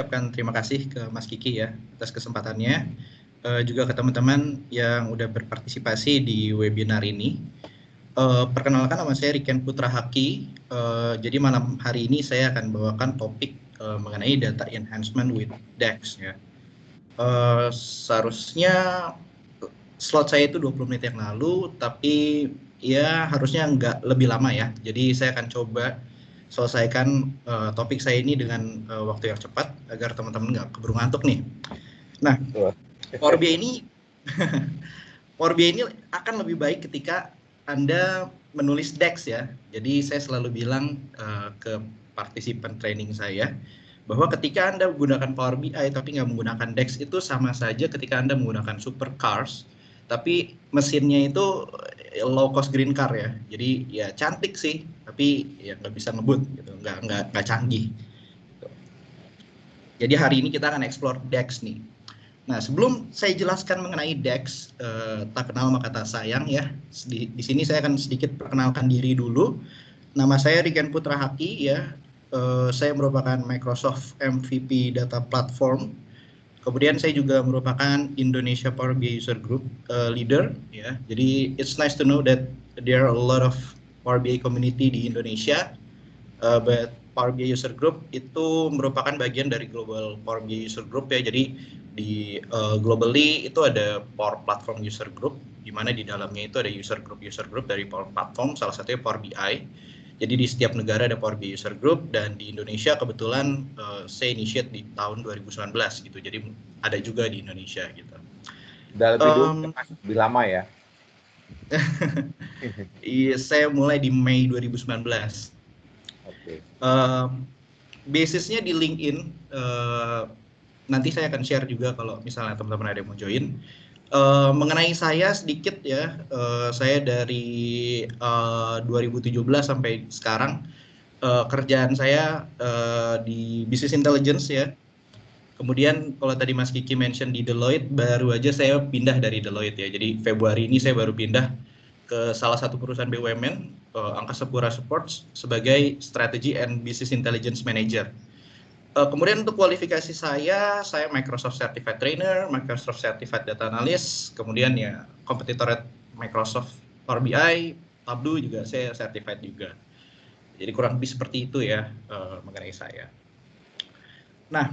ucapkan terima kasih ke Mas Kiki ya atas kesempatannya, juga ke teman-teman yang udah berpartisipasi di webinar ini. Perkenalkan, nama saya Riken Putra Haki. Jadi malam hari ini saya akan bawakan topik mengenai data enhancement with DEX ya. Seharusnya slot saya itu 20 menit yang lalu, tapi ya harusnya nggak lebih lama ya. Jadi saya akan coba selesaikan topik saya ini dengan waktu yang cepat agar teman-teman nggak keburu ngantuk nih. Nah, Power BI ini Power BI ini akan lebih baik ketika Anda menulis DEX ya. Jadi saya selalu bilang ke partisipan training saya bahwa ketika Anda menggunakan Power BI tapi nggak menggunakan DEX itu sama saja ketika Anda menggunakan supercars tapi mesinnya itu low cost green car ya. Jadi ya cantik sih, tapi ya nggak bisa ngebut gitu, nggak canggih. Gitu. Jadi hari ini kita akan explore DEX nih. Nah, sebelum saya jelaskan mengenai DEX, tak kenal maka tak sayang ya. Di sini saya akan sedikit perkenalkan diri dulu. Nama saya Riken Putra Haki ya. Saya merupakan Microsoft MVP Data Platform. Kemudian saya juga merupakan Indonesia Power BI User Group leader ya. Jadi it's nice to know that there are a lot of Power BI community di Indonesia. But Power BI User Group itu merupakan bagian dari Global Power BI User Group ya. Jadi di globally itu ada Power Platform User Group, di mana di dalamnya itu ada user group dari Power Platform, salah satunya Power BI. Jadi di setiap negara ada Power BI User Group, dan di Indonesia kebetulan saya initiate di tahun 2019 gitu. Jadi ada juga di Indonesia gitu. Udah lebih lama ya? Iya, saya mulai di Mei 2019. Oke. Basisnya di LinkedIn. Nanti saya akan share juga kalau misalnya teman-teman ada yang mau join. Mengenai saya sedikit ya, saya dari 2017 sampai sekarang kerjaan saya di business intelligence ya. Kemudian kalau tadi Mas Kiki mention di Deloitte, baru aja saya pindah dari Deloitte ya. Jadi Februari ini saya baru pindah ke salah satu perusahaan BUMN, Angkasa Pura Sports, sebagai Strategy and Business Intelligence Manager. Kemudian untuk kualifikasi saya Microsoft Certified Trainer, Microsoft Certified Data Analyst, kemudian ya kompetitor Microsoft Power BI, Tableau juga saya certified juga. Jadi kurang lebih seperti itu ya mengenai saya. Nah,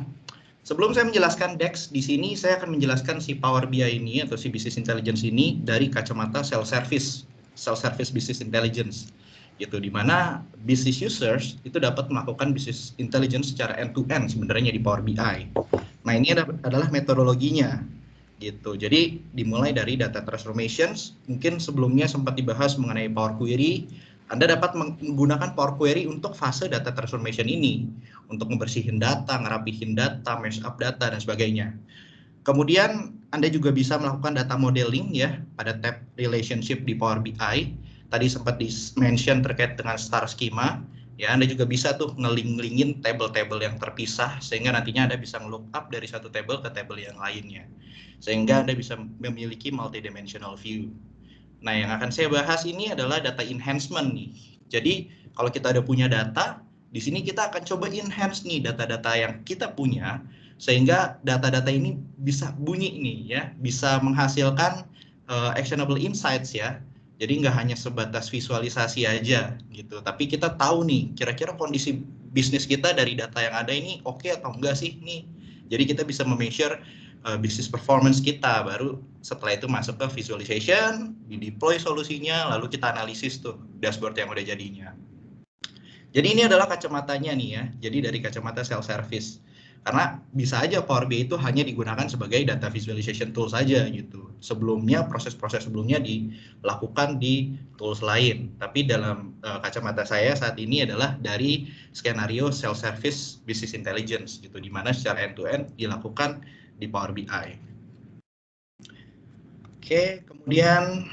sebelum saya menjelaskan DEX, di sini saya akan menjelaskan si Power BI ini atau si Business Intelligence ini dari kacamata self-service business intelligence. Gitu, di mana business users itu dapat melakukan business intelligence secara end-to-end sebenarnya di Power BI. Nah, ini adalah metodologinya. Gitu. Jadi dimulai dari data transformations, mungkin sebelumnya sempat dibahas mengenai Power Query. Anda dapat menggunakan Power Query untuk fase data transformation ini, untuk membersihin data, ngerapihin data, mash up data, dan sebagainya. Kemudian Anda juga bisa melakukan data modeling ya pada tab relationship di Power BI. Tadi sempat di-mention terkait dengan star schema. Ya, Anda juga bisa tuh ngelink-linkin table-table yang terpisah sehingga nantinya Anda bisa nge-look up dari satu table ke table yang lainnya. Sehingga Anda bisa memiliki multidimensional view. Nah, yang akan saya bahas ini adalah data enhancement nih. Jadi, kalau kita ada punya data, di sini kita akan coba enhance nih data-data yang kita punya sehingga data-data ini bisa bunyi nih ya, bisa menghasilkan actionable insights ya. Jadi nggak hanya sebatas visualisasi aja gitu, tapi kita tahu nih kira-kira kondisi bisnis kita dari data yang ada ini oke atau enggak sih nih. Jadi kita bisa measure business performance kita, baru setelah itu masuk ke visualization, di deploy solusinya, lalu kita analisis tuh dashboard yang udah jadinya. Jadi ini adalah kacamatanya nih ya, jadi dari kacamata self-service. Karena bisa aja Power BI itu hanya digunakan sebagai data visualization tool saja gitu. Sebelumnya, proses-proses sebelumnya dilakukan di tools lain. Tapi dalam kacamata saya saat ini adalah dari skenario self-service business intelligence gitu, di mana secara end-to-end dilakukan di Power BI. Oke, kemudian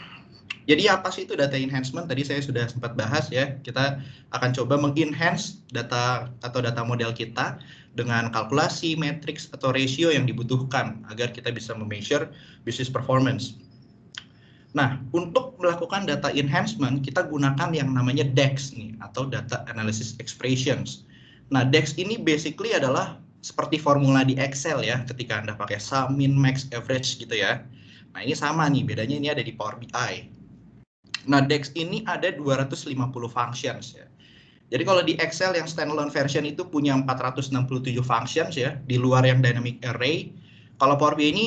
jadi apa sih itu data enhancement? Tadi saya sudah sempat bahas ya. Kita akan coba mengenhance data atau data model kita dengan kalkulasi, matrix atau ratio yang dibutuhkan agar kita bisa measure business performance. Nah, untuk melakukan data enhancement kita gunakan yang namanya DEX nih atau data analysis expressions. Nah, DEX ini basically adalah seperti formula di Excel ya, ketika Anda pakai sum, min, max, average gitu ya. Nah, ini sama nih, bedanya ini ada di Power BI. Nah, DAX ini ada 250 functions ya. Jadi kalau di Excel yang standalone version itu punya 467 functions ya, di luar yang dynamic array. Kalau Power BI ini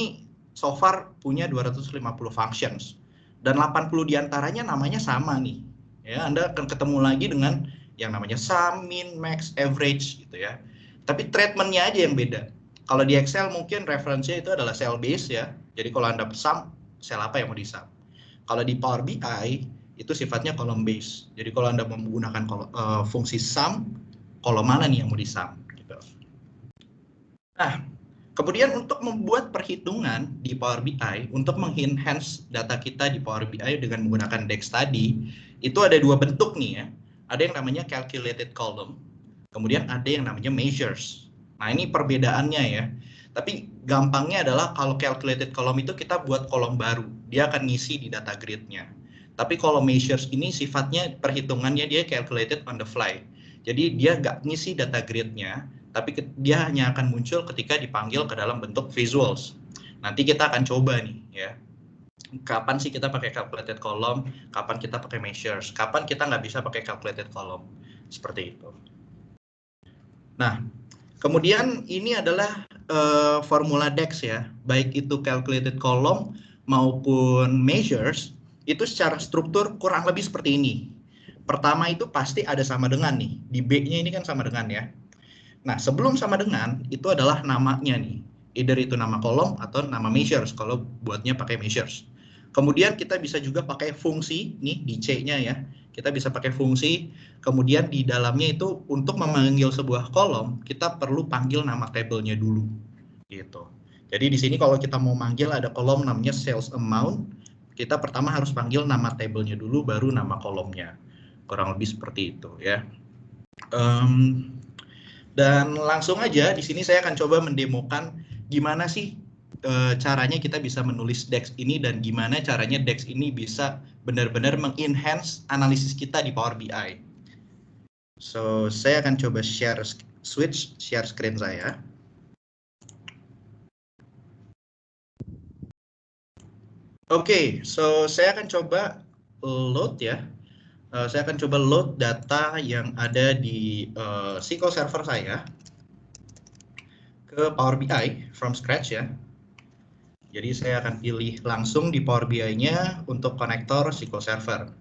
so far punya 250 functions. Dan 80 diantaranya namanya sama nih. Ya, Anda akan ketemu lagi dengan yang namanya sum, min, max, average gitu ya. Tapi treatment-nya aja yang beda. Kalau di Excel mungkin referensinya itu adalah cell base ya. Jadi kalau Anda sum, sel apa yang mau di-sum. Kalau di Power BI itu sifatnya column base. Jadi kalau Anda menggunakan fungsi sum, kolom mana nih yang mau di-sum gitu. Nah, kemudian untuk membuat perhitungan di Power BI, untuk mengenhance data kita di Power BI dengan menggunakan DAX tadi, itu ada dua bentuk nih ya. Ada yang namanya calculated column, kemudian ada yang namanya measures. Nah, ini perbedaannya ya. Tapi gampangnya adalah kalau calculated column itu kita buat kolom baru. Dia akan ngisi di data grid-nya. Tapi kalau measures ini sifatnya perhitungannya dia calculated on the fly. Jadi dia nggak ngisi data grid-nya, tapi dia hanya akan muncul ketika dipanggil ke dalam bentuk visuals. Nanti kita akan coba nih ya. Kapan sih kita pakai calculated column, kapan kita pakai measures, kapan kita nggak bisa pakai calculated column. Seperti itu. Nah, kemudian ini adalah formula DAX ya, baik itu calculated column maupun measures, itu secara struktur kurang lebih seperti ini. Pertama itu pasti ada sama dengan nih, di B-nya ini kan sama dengan ya. Nah, sebelum sama dengan, itu adalah namanya nih, either itu nama kolom atau nama measures, kalau buatnya pakai measures. Kemudian kita bisa juga pakai fungsi, nih di C-nya ya, kita bisa pakai fungsi, kemudian di dalamnya itu untuk memanggil sebuah kolom, kita perlu panggil nama tabelnya dulu, gitu. Jadi di sini kalau kita mau manggil ada kolom namanya sales amount, kita pertama harus panggil nama tabelnya dulu, baru nama kolomnya. Kurang lebih seperti itu ya. Dan langsung aja di sini saya akan coba mendemokan gimana sih caranya kita bisa menulis DAX ini dan gimana caranya DAX ini bisa benar-benar mengenhance analisis kita di Power BI. So, saya akan coba share screen saya. Oke, so saya akan coba load ya. Saya akan coba load data yang ada di SQL Server saya ke Power BI from scratch ya. Jadi saya akan pilih langsung di Power BI-nya untuk konektor SQL Server.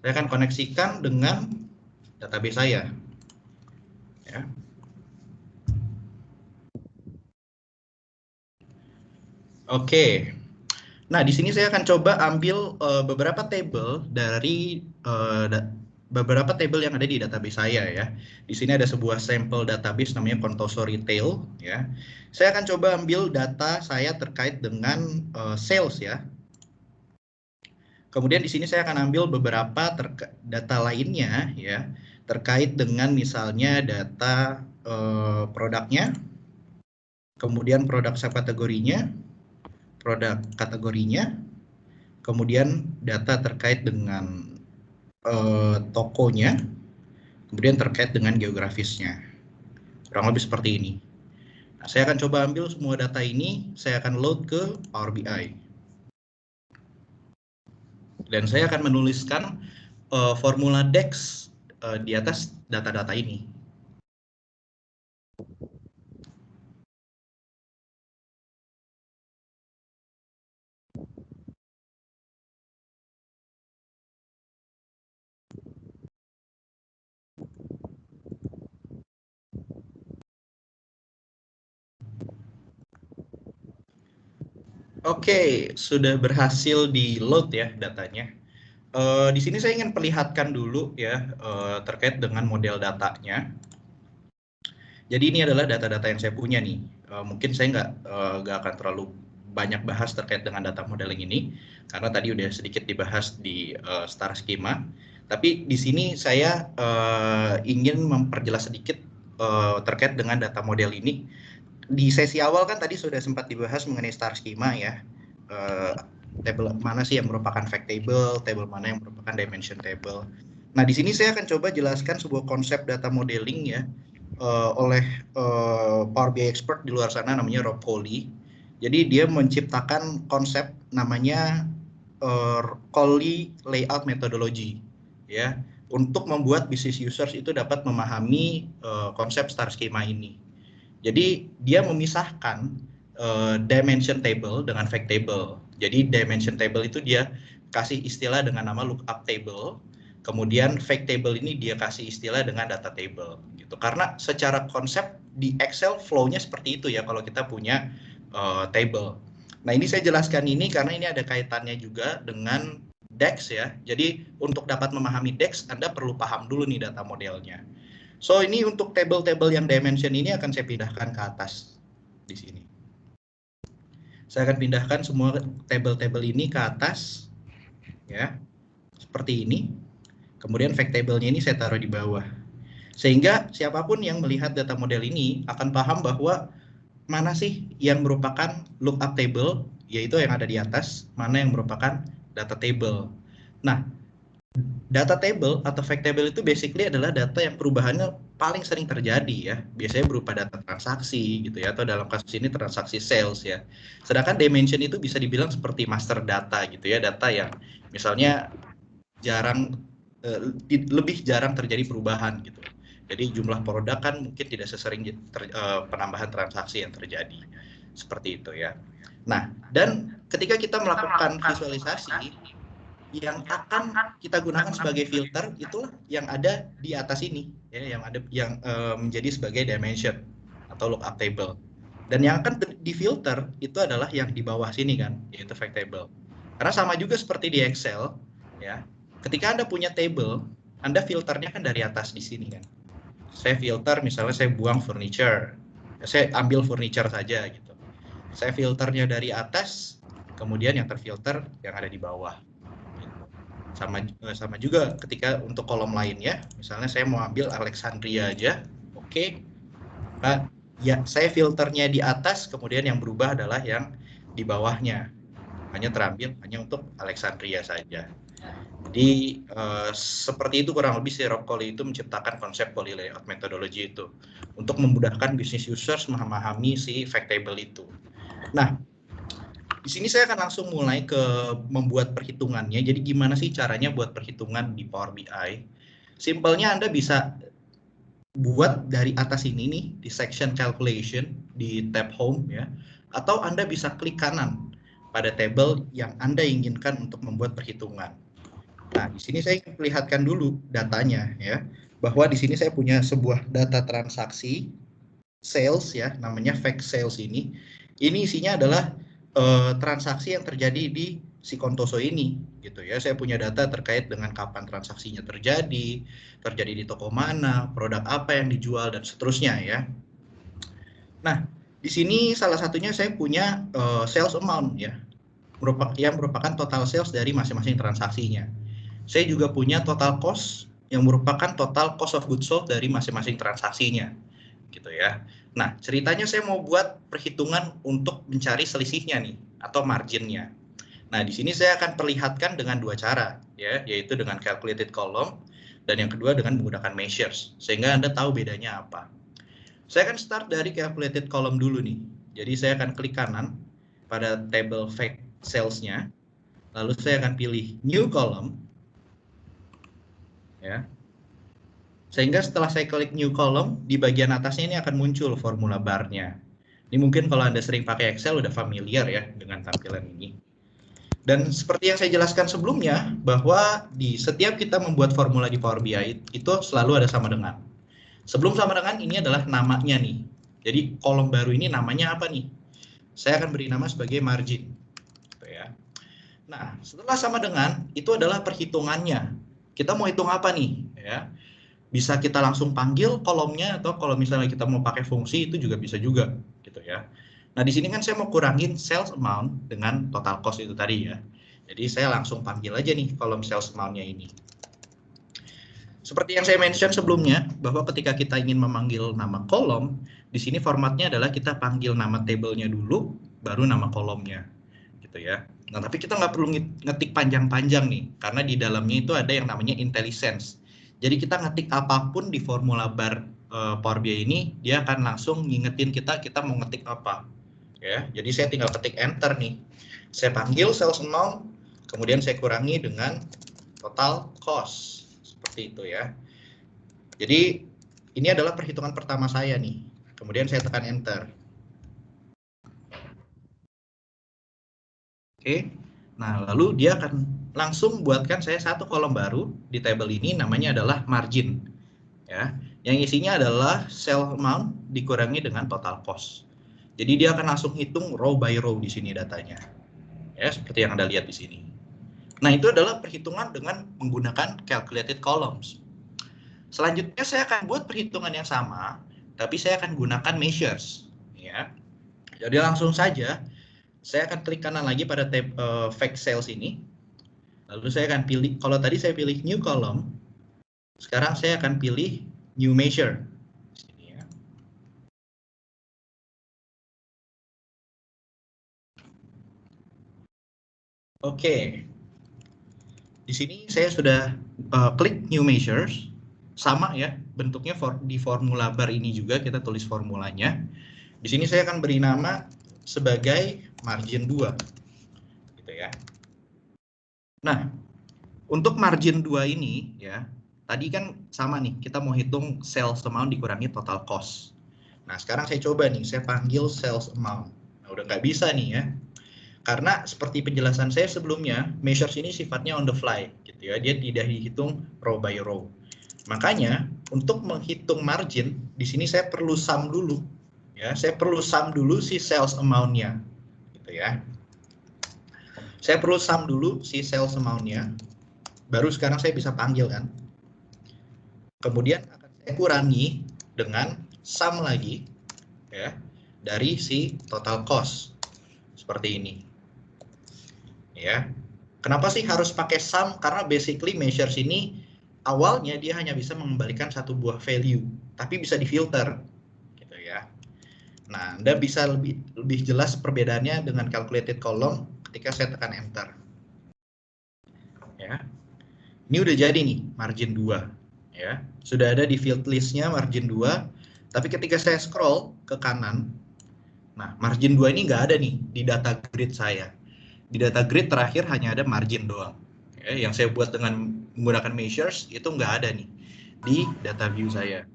Saya akan koneksikan dengan database saya. Ya. Oke. Nah, di sini saya akan coba ambil beberapa table dari beberapa table yang ada di database saya ya. Di sini ada sebuah sampel database namanya Contoso Retail ya. Saya akan coba ambil data saya terkait dengan sales ya. Kemudian di sini saya akan ambil beberapa data lainnya ya, terkait dengan misalnya data produknya, kemudian produk subkategorinya, produk kategorinya, kemudian data terkait dengan tokonya, kemudian terkait dengan geografisnya. Kurang lebih seperti ini. Nah, saya akan coba ambil semua data ini, saya akan load ke Power BI. Dan saya akan menuliskan formula DAX di atas data-data ini. Oke, sudah berhasil di load ya datanya. Di sini saya ingin perlihatkan dulu ya terkait dengan model datanya. Jadi ini adalah data-data yang saya punya nih. Mungkin saya nggak akan terlalu banyak bahas terkait dengan data modeling ini karena tadi udah sedikit dibahas di star schema. Tapi di sini saya ingin memperjelas sedikit terkait dengan data model ini. Di sesi awal kan tadi sudah sempat dibahas mengenai star schema ya. Table mana sih yang merupakan fact table, table mana yang merupakan dimension table. Nah, di sini saya akan coba jelaskan sebuah konsep data modeling ya, oleh Power BI expert di luar sana namanya Rob Coley. Jadi dia menciptakan konsep namanya Coley Layout Methodology, ya, untuk membuat business users itu dapat memahami konsep star schema ini. Jadi dia memisahkan dimension table dengan fact table. Jadi dimension table itu dia kasih istilah dengan nama lookup table. Kemudian fact table ini dia kasih istilah dengan data table gitu. Karena secara konsep di Excel flow-nya seperti itu ya kalau kita punya table. Nah, ini saya jelaskan ini karena ini ada kaitannya juga dengan DAX ya. Jadi untuk dapat memahami DAX Anda perlu paham dulu nih data modelnya. So ini untuk table-table yang dimension ini akan saya pindahkan ke atas di sini. Saya akan pindahkan semua table-table ini ke atas, ya, seperti ini. Kemudian fact table-nya ini saya taruh di bawah. Sehingga siapapun yang melihat data model ini akan paham bahwa mana sih yang merupakan lookup table, yaitu yang ada di atas, mana yang merupakan data table. Nah, data table atau fact table itu basically adalah data yang perubahannya paling sering terjadi ya. Biasanya berupa data transaksi gitu ya, atau dalam kasus ini transaksi sales ya. Sedangkan dimension itu bisa dibilang seperti master data gitu ya, data yang misalnya lebih jarang terjadi perubahan gitu. Jadi jumlah produk kan mungkin tidak sesering penambahan transaksi yang terjadi. Seperti itu ya. Nah, dan ketika kita melakukan visualisasi, yang akan kita gunakan sebagai filter itulah yang ada di atas ini ya, yang menjadi sebagai dimension atau lookup table. Dan yang akan difilter itu adalah yang di bawah sini kan, yaitu fact table. Karena sama juga seperti di Excel ya. Ketika Anda punya table, Anda filternya kan dari atas di sini kan. Saya filter misalnya saya buang furniture. Saya ambil furniture saja gitu. Saya filternya dari atas, kemudian yang terfilter yang ada di bawah. Sama juga ketika untuk kolom lainnya, misalnya saya mau ambil Alexandria aja, oke. Nah, ya saya filternya di atas, kemudian yang berubah adalah yang di bawahnya, hanya terambil hanya untuk Alexandria saja. Jadi seperti itu kurang lebih si Rob Coley itu menciptakan konsep Coley Layout Methodology itu untuk memudahkan business users memahami si fact table itu. Nah, di sini saya akan langsung mulai ke membuat perhitungannya. Jadi gimana sih caranya buat perhitungan di Power BI? Simpelnya Anda bisa buat dari atas ini nih di section calculation di tab home ya. Atau Anda bisa klik kanan pada table yang Anda inginkan untuk membuat perhitungan. Nah, di sini saya perlihatkan dulu datanya ya. Bahwa di sini saya punya sebuah data transaksi sales ya, namanya fact sales ini. Ini isinya adalah transaksi yang terjadi di si Kontoso ini gitu ya. Saya punya data terkait dengan kapan transaksinya terjadi di toko mana, produk apa yang dijual dan seterusnya ya. Nah, di sini salah satunya saya punya sales amount ya. Yang merupakan total sales dari masing-masing transaksinya. Saya juga punya total cost yang merupakan total cost of goods sold dari masing-masing transaksinya gitu ya. Nah, ceritanya saya mau buat perhitungan untuk mencari selisihnya nih atau marginnya. Nah, di sini saya akan perlihatkan dengan dua cara ya, yaitu dengan calculated column dan yang kedua dengan menggunakan measures sehingga Anda tahu bedanya apa. Saya akan start dari calculated column dulu nih. Jadi saya akan klik kanan pada table fact sales-nya. Lalu saya akan pilih new column ya. Sehingga setelah saya klik new column, di bagian atasnya ini akan muncul formula bar-nya. Ini mungkin kalau Anda sering pakai Excel udah familiar ya dengan tampilan ini. Dan seperti yang saya jelaskan sebelumnya, bahwa di setiap kita membuat formula di Power BI itu selalu ada sama dengan. Sebelum sama dengan ini adalah namanya nih. Jadi kolom baru ini namanya apa nih? Saya akan beri nama sebagai margin. Gitu ya. Nah, setelah sama dengan, itu adalah perhitungannya. Kita mau hitung apa nih? Ya. Bisa kita langsung panggil kolomnya atau kalau misalnya kita mau pakai fungsi itu juga bisa juga gitu ya. Nah, di sini kan saya mau kurangin sales amount dengan total cost itu tadi ya. Jadi saya langsung panggil aja nih kolom sales amount-nya ini. Seperti yang saya mention sebelumnya bahwa ketika kita ingin memanggil nama kolom, di sini formatnya adalah kita panggil nama table-nya dulu baru nama kolomnya gitu ya. Nah, tapi kita nggak perlu ngetik panjang-panjang nih karena di dalamnya itu ada yang namanya IntelliSense. Jadi kita ngetik apapun di formula bar Power BI ini dia akan langsung ngingetin kita mau ngetik apa. Ya, jadi saya tinggal ketik enter nih. Saya panggil sales amount, kemudian saya kurangi dengan total cost. Seperti itu ya. Jadi ini adalah perhitungan pertama saya nih. Kemudian saya tekan enter. Oke. Nah, lalu dia akan langsung buatkan saya satu kolom baru di table ini, namanya adalah margin. Ya, yang isinya adalah sell amount dikurangi dengan total cost. Jadi dia akan langsung hitung row by row di sini datanya. Ya, seperti yang Anda lihat di sini. Nah, itu adalah perhitungan dengan menggunakan calculated columns. Selanjutnya saya akan buat perhitungan yang sama, tapi saya akan gunakan measures. Ya, jadi langsung saja saya akan klik kanan lagi pada tab fact sales ini. Lalu saya akan pilih, kalau tadi saya pilih new column, sekarang saya akan pilih new measure. Sini ya. Oke. Di sini saya sudah klik new measures. Sama ya, bentuknya di formula bar ini juga kita tulis formulanya. Di sini saya akan beri nama sebagai margin 2. Gitu ya. Nah, untuk margin 2 ini ya, tadi kan sama nih, kita mau hitung sales amount dikurangi total cost. Nah, sekarang saya coba nih, saya panggil sales amount. Nah, udah nggak bisa nih ya. Karena seperti penjelasan saya sebelumnya, measures ini sifatnya on the fly gitu ya. Dia tidak dihitung row by row. Makanya untuk menghitung margin, di sini saya perlu sum dulu. Ya, saya perlu sum dulu si sales amount-nya. Gitu ya. Saya perlu sum dulu si sales amount-nya. Baru sekarang saya bisa panggil kan. Kemudian akan saya kurangi dengan sum lagi ya dari si total cost. Seperti ini. Ya. Kenapa sih harus pakai sum? Karena basically measures ini awalnya dia hanya bisa mengembalikan satu buah value, tapi bisa difilter gitu ya. Nah, Anda bisa lebih jelas perbedaannya dengan calculated column ketika saya tekan enter. Ya. Ini udah jadi nih margin 2 ya. Sudah ada di field listnya margin 2, tapi ketika saya scroll ke kanan, nah margin 2 ini nggak ada nih di data grid saya. Di data grid terakhir hanya ada margin doang. Ya, yang saya buat dengan menggunakan measures itu nggak ada nih di data view saya.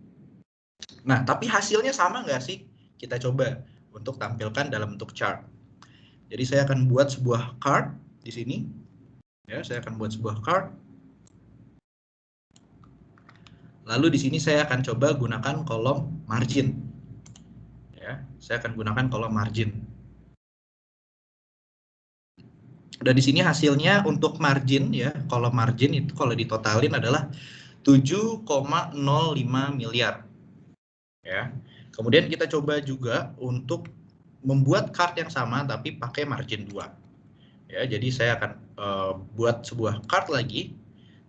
Nah, tapi hasilnya sama nggak sih? Kita coba untuk tampilkan dalam bentuk chart. Jadi saya akan buat sebuah chart di sini. Ya, saya akan buat sebuah chart. Lalu di sini saya akan coba gunakan kolom margin. Ya, saya akan gunakan kolom margin. Dan di sini hasilnya untuk margin ya, kolom margin itu kalau ditotalin adalah 7,05 miliar. Ya. Kemudian kita coba juga untuk membuat card yang sama tapi pakai margin 2. Ya, jadi saya akan buat sebuah card lagi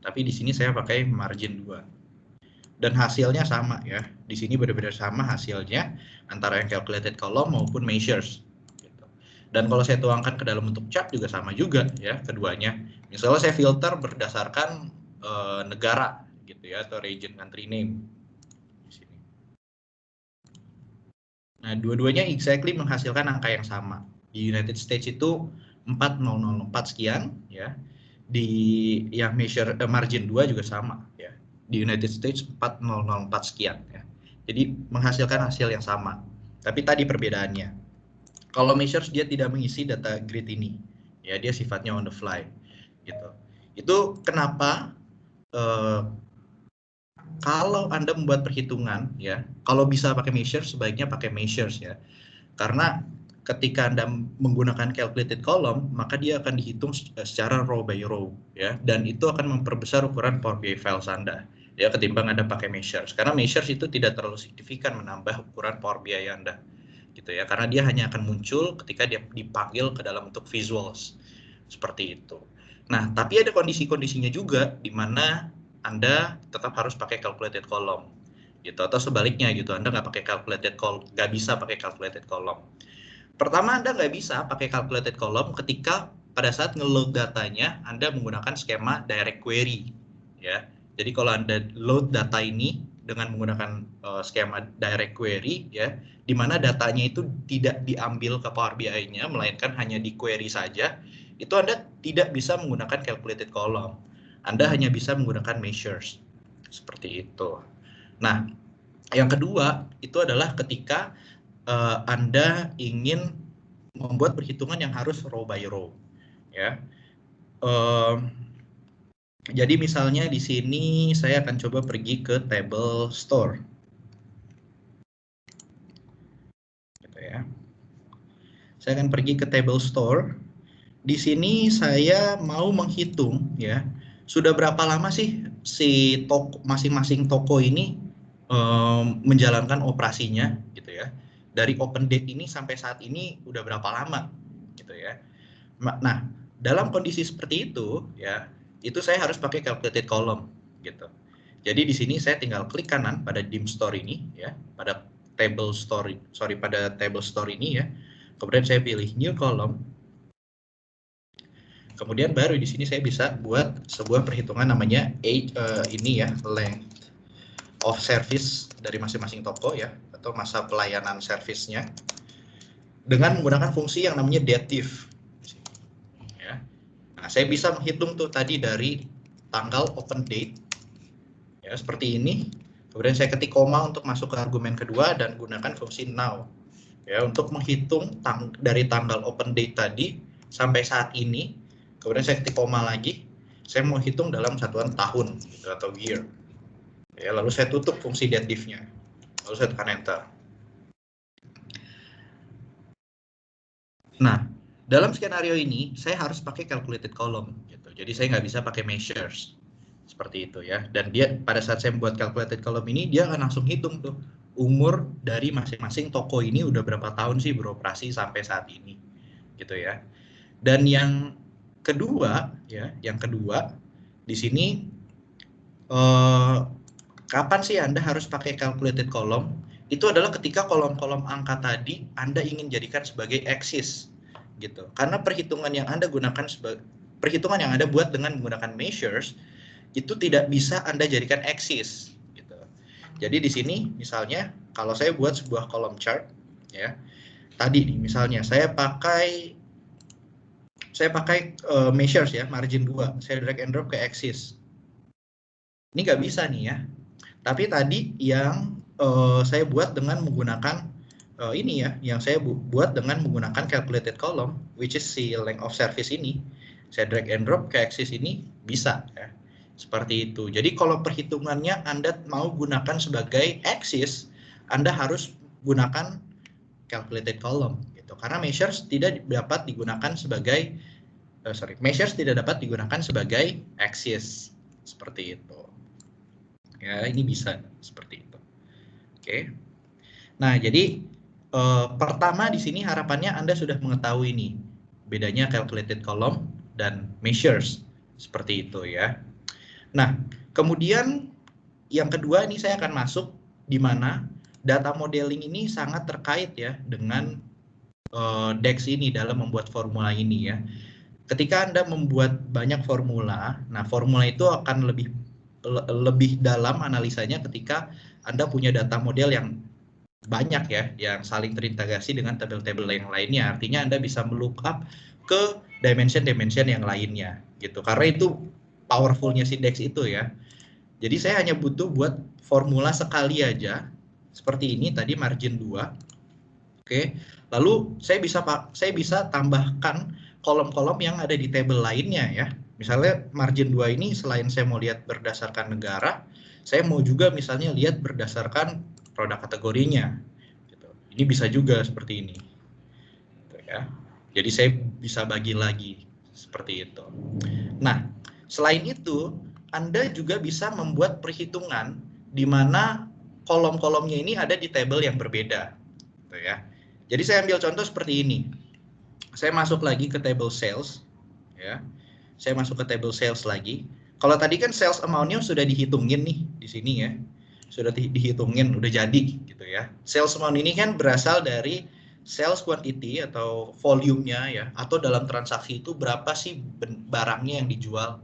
tapi di sini saya pakai margin 2. Dan hasilnya sama ya. Di sini benar-benar sama hasilnya antara yang calculated column maupun measures. Dan kalau saya tuangkan ke dalam bentuk chart juga sama juga ya keduanya. Misalnya saya filter berdasarkan negara gitu ya atau region country name. Di sini. Nah, dua-duanya exactly menghasilkan angka yang sama. Di United States itu 4004 sekian ya. Di yang measure margin 2 juga sama ya. Di United States 4004 sekian ya. Jadi menghasilkan hasil yang sama. Tapi tadi perbedaannya. Kalau measures dia tidak mengisi data grid ini, ya dia sifatnya on the fly, gitu. Itu kenapa kalau Anda membuat perhitungan, ya, kalau bisa pakai measures sebaiknya pakai measures ya, karena ketika Anda menggunakan calculated column, maka dia akan dihitung secara row by row, ya, dan itu akan memperbesar ukuran Power BI files Anda, ya, ketimbang Anda pakai measures, karena measures itu tidak terlalu signifikan menambah ukuran Power BI Anda. Gitu ya, karena dia hanya akan muncul ketika dia dipanggil ke dalam bentuk visuals seperti itu. Nah, tapi ada kondisi-kondisinya juga di mana Anda tetap harus pakai calculated column gitu, atau sebaliknya gitu, Anda nggak pakai calculated column, nggak bisa pakai calculated column. Pertama, Anda nggak bisa pakai calculated column ketika pada saat nge-load datanya Anda menggunakan skema direct query ya. Jadi kalau Anda load data ini dengan menggunakan skema direct query ya, di mana datanya itu tidak diambil ke Power BI-nya melainkan hanya di query saja, itu Anda tidak bisa menggunakan calculated column. Anda hanya bisa menggunakan measures. Seperti itu. Nah, yang kedua itu adalah ketika Anda ingin membuat perhitungan yang harus row by row ya. Jadi misalnya di sini saya akan coba pergi ke table store. Gitu ya. Saya akan pergi ke table store. Di sini saya mau menghitung ya, sudah berapa lama sih si masing-masing toko ini menjalankan operasinya gitu ya. Dari open date ini sampai saat ini udah berapa lama gitu ya. Nah, dalam kondisi seperti itu ya, itu saya harus pakai calculated column gitu. Jadi di sini saya tinggal klik kanan pada dim store ini ya, pada table store ini ya. Kemudian saya pilih new column. Kemudian baru di sini saya bisa buat sebuah perhitungan namanya ini ya, length of service dari masing-masing toko ya, atau masa pelayanan servisnya dengan menggunakan fungsi yang namanya dative. Ya. Nah, saya bisa menghitung tuh tadi dari tanggal open date ya seperti ini. Kemudian saya ketik koma untuk masuk ke argumen kedua dan gunakan fungsi now ya untuk menghitung dari tanggal open date tadi sampai saat ini. Kemudian saya ketik koma lagi. Saya mau hitung dalam satuan tahun gitu, atau year. Ya, lalu saya tutup fungsi dative-nya. Lalu saya tekan enter. Nah, dalam skenario ini saya harus pakai calculated column gitu. Jadi saya nggak bisa pakai measures. Seperti itu ya. Dan dia pada saat saya membuat calculated column ini dia akan langsung hitung tuh umur dari masing-masing toko ini udah berapa tahun sih beroperasi sampai saat ini. Gitu ya. Dan yang kedua ya, di sini kapan sih Anda harus pakai calculated column? Itu adalah ketika kolom-kolom angka tadi Anda ingin jadikan sebagai axis gitu. Karena perhitungan yang Anda buat dengan menggunakan measures itu tidak bisa Anda jadikan axis gitu. Jadi di sini misalnya kalau saya buat sebuah kolom chart ya. Tadi nih misalnya saya pakai measures ya, margin 2. Saya drag and drop ke axis. Ini nggak bisa nih ya. Tapi tadi yang saya buat dengan menggunakan ini ya, yang saya buat dengan menggunakan calculated column, which is si length of service ini. Saya drag and drop ke axis ini bisa ya. Seperti itu. Jadi kalau perhitungannya Anda mau gunakan sebagai axis, Anda harus gunakan calculated column gitu. Karena measures tidak dapat digunakan sebagai axis. Seperti itu. Ya, ini bisa seperti itu. Oke. Nah, jadi pertama di sini harapannya Anda sudah mengetahui nih bedanya calculated column dan measures seperti itu ya. Nah, kemudian yang kedua ini saya akan masuk di mana data modeling ini sangat terkait ya dengan DAX ini dalam membuat formula ini ya. Ketika Anda membuat banyak formula, nah formula itu akan lebih dalam analisanya ketika Anda punya data model yang banyak ya, yang saling terintegrasi dengan tabel-tabel yang lainnya. Artinya Anda bisa melookup ke dimension-dimension yang lainnya gitu. Karena itu powerfulnya si DAX itu ya. Jadi saya hanya butuh buat formula sekali aja seperti ini tadi margin 2. Oke. Lalu saya bisa tambahkan kolom-kolom yang ada di tabel lainnya ya. Misalnya margin 2 ini selain saya mau lihat berdasarkan negara, saya mau juga misalnya lihat berdasarkan produk kategorinya. Gitu. Ini bisa juga seperti ini. Gitu ya. Jadi saya bisa bagi lagi seperti itu. Nah, selain itu, Anda juga bisa membuat perhitungan di mana kolom-kolomnya ini ada di tabel yang berbeda. Gitu ya. Jadi saya ambil contoh seperti ini. Saya masuk lagi ke table sales. Ya. Saya masuk ke table sales lagi. Kalau tadi kan sales amount-nya sudah dihitungin nih di sini ya. Sudah dihitungin, udah jadi gitu ya. Sales amount ini kan berasal dari sales quantity atau volume-nya ya, atau dalam transaksi itu berapa sih barangnya yang dijual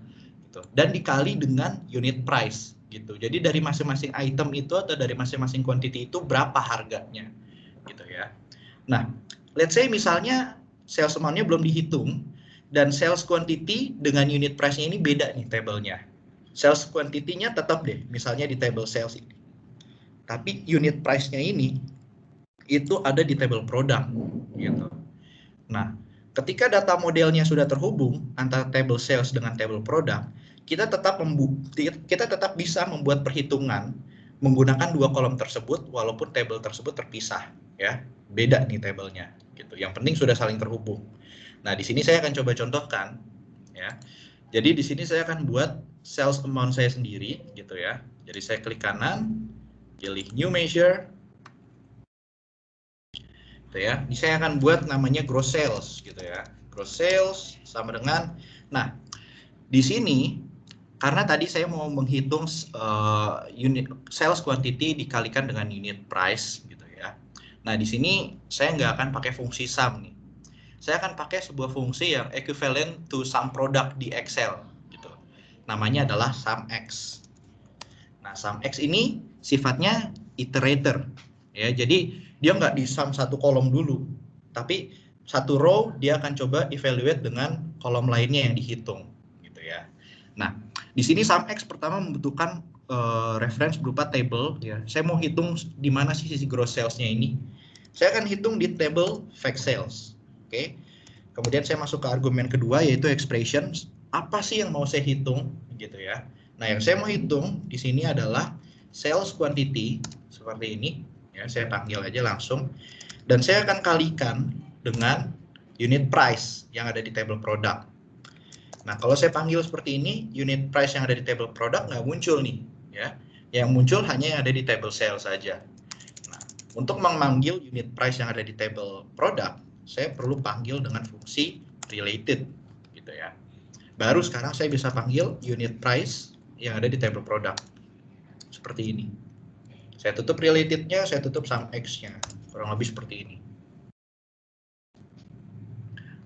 gitu. Dan dikali dengan unit price gitu. Jadi dari masing-masing item itu atau dari masing-masing quantity itu berapa harganya gitu ya. Nah, let's say misalnya sales amount-nya belum dihitung dan sales quantity dengan unit price-nya ini beda nih tabelnya. Sales quantity-nya tetap deh, misalnya di table sales ini. Tapi unit price-nya ini itu ada di table product gitu. Nah, ketika data modelnya sudah terhubung antara table sales dengan table product, kita tetap bisa membuat perhitungan menggunakan dua kolom tersebut walaupun table tersebut terpisah ya. Beda nih tabelnya gitu. Yang penting sudah saling terhubung. Nah, di sini saya akan coba contohkan ya. Jadi di sini saya akan buat sales amount saya sendiri gitu ya. Jadi saya klik kanan, pilih new measure gitu ya. Ini saya akan buat namanya gross sales gitu ya. Gross sales sama dengan, nah di sini karena tadi saya mau menghitung unit sales quantity dikalikan dengan unit price gitu ya. Nah di sini saya nggak akan pakai fungsi sum nih. Saya akan pakai sebuah fungsi yang equivalent to sum product di Excel gitu. Namanya adalah SUMX. Nah SUMX ini sifatnya iterator ya. Jadi dia nggak di sum satu kolom dulu, tapi satu row dia akan coba evaluate dengan kolom lainnya yang dihitung gitu ya. Nah di sini SUMX pertama membutuhkan reference berupa table ya. Saya mau hitung di mana sih sisi gross sales-nya ini. Saya akan hitung di table fact sales. Oke. Kemudian saya masuk ke argumen kedua yaitu expressions. Apa sih yang mau saya hitung gitu ya. Nah, yang saya mau hitung di sini adalah sales quantity seperti ini ya. Saya panggil aja langsung dan saya akan kalikan dengan unit price yang ada di table product. Nah, kalau saya panggil seperti ini, unit price yang ada di table product nggak muncul nih ya. Yang muncul hanya yang ada di table sales saja. Nah, untuk memanggil unit price yang ada di table product, saya perlu panggil dengan fungsi related gitu ya. Baru sekarang saya bisa panggil unit price yang ada di table product. Seperti ini. Saya tutup related-nya, saya tutup sum X-nya. Kurang lebih seperti ini.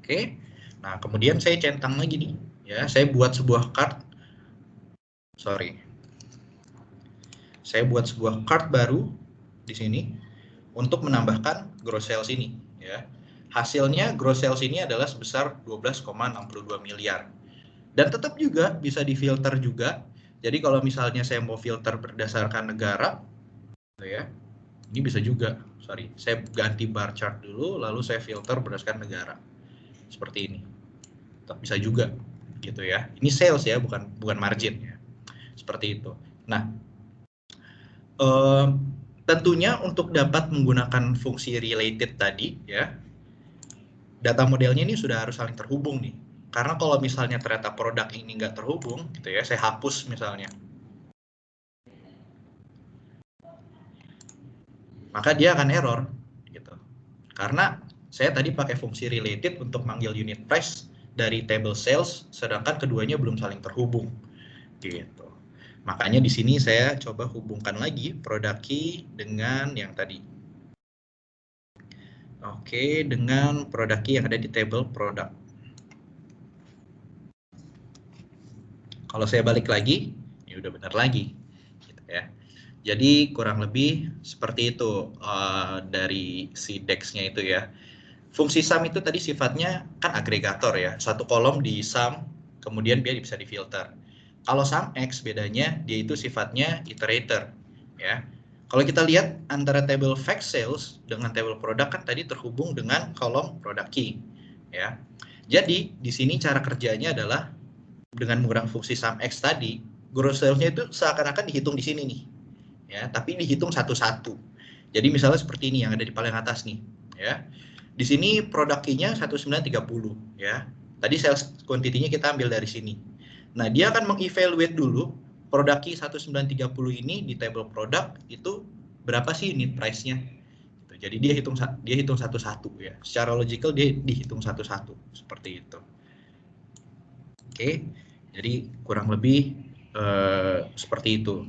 Oke. Nah, kemudian saya centang lagi nih, ya. Saya buat sebuah card. Saya buat sebuah card baru di sini untuk menambahkan gross sales ini, ya. Hasilnya gross sales ini adalah sebesar 12,62 miliar. Dan tetap juga bisa difilter juga. Jadi kalau misalnya saya mau filter berdasarkan negara, gitu ya. Ini bisa juga. Saya ganti bar chart dulu, lalu saya filter berdasarkan negara. Seperti ini. Tetap bisa juga, gitu ya. Ini sales ya, bukan margin ya. Seperti itu. Nah, tentunya untuk dapat menggunakan fungsi related tadi ya, data modelnya ini sudah harus saling terhubung nih. Karena kalau misalnya ternyata produk ini nggak terhubung, gitu ya, saya hapus misalnya, maka dia akan error, gitu. Karena saya tadi pakai fungsi related untuk manggil unit price dari table sales, sedangkan keduanya belum saling terhubung, gitu. Makanya di sini saya coba hubungkan lagi product key dengan yang tadi. Oke, dengan product key yang ada di table product. Kalau saya balik lagi, ya udah benar lagi, gitu ya. Jadi kurang lebih seperti itu dari si DEX-nya itu ya. Fungsi sum itu tadi sifatnya kan agregator ya, satu kolom di sum, kemudian dia bisa difilter. Kalau SUMX bedanya dia itu sifatnya iterator ya. Kalau kita lihat antara table fact sales dengan table product kan tadi terhubung dengan kolom product key ya. Jadi di sini cara kerjanya adalah dengan menggunakan fungsi SUMX tadi, gross sales-nya itu seakan-akan dihitung di sini nih. Ya, tapi dihitung satu-satu. Jadi misalnya seperti ini yang ada di paling atas nih, ya. Di sini produk key-nya 1930 ya. Tadi sales quantity-nya kita ambil dari sini. Nah, dia akan mengevaluate dulu produk key 1930 ini di table product itu berapa sih unit price-nya. Jadi dia hitung satu-satu ya. Secara logical dia dihitung satu-satu seperti itu. Oke, jadi kurang lebih seperti itu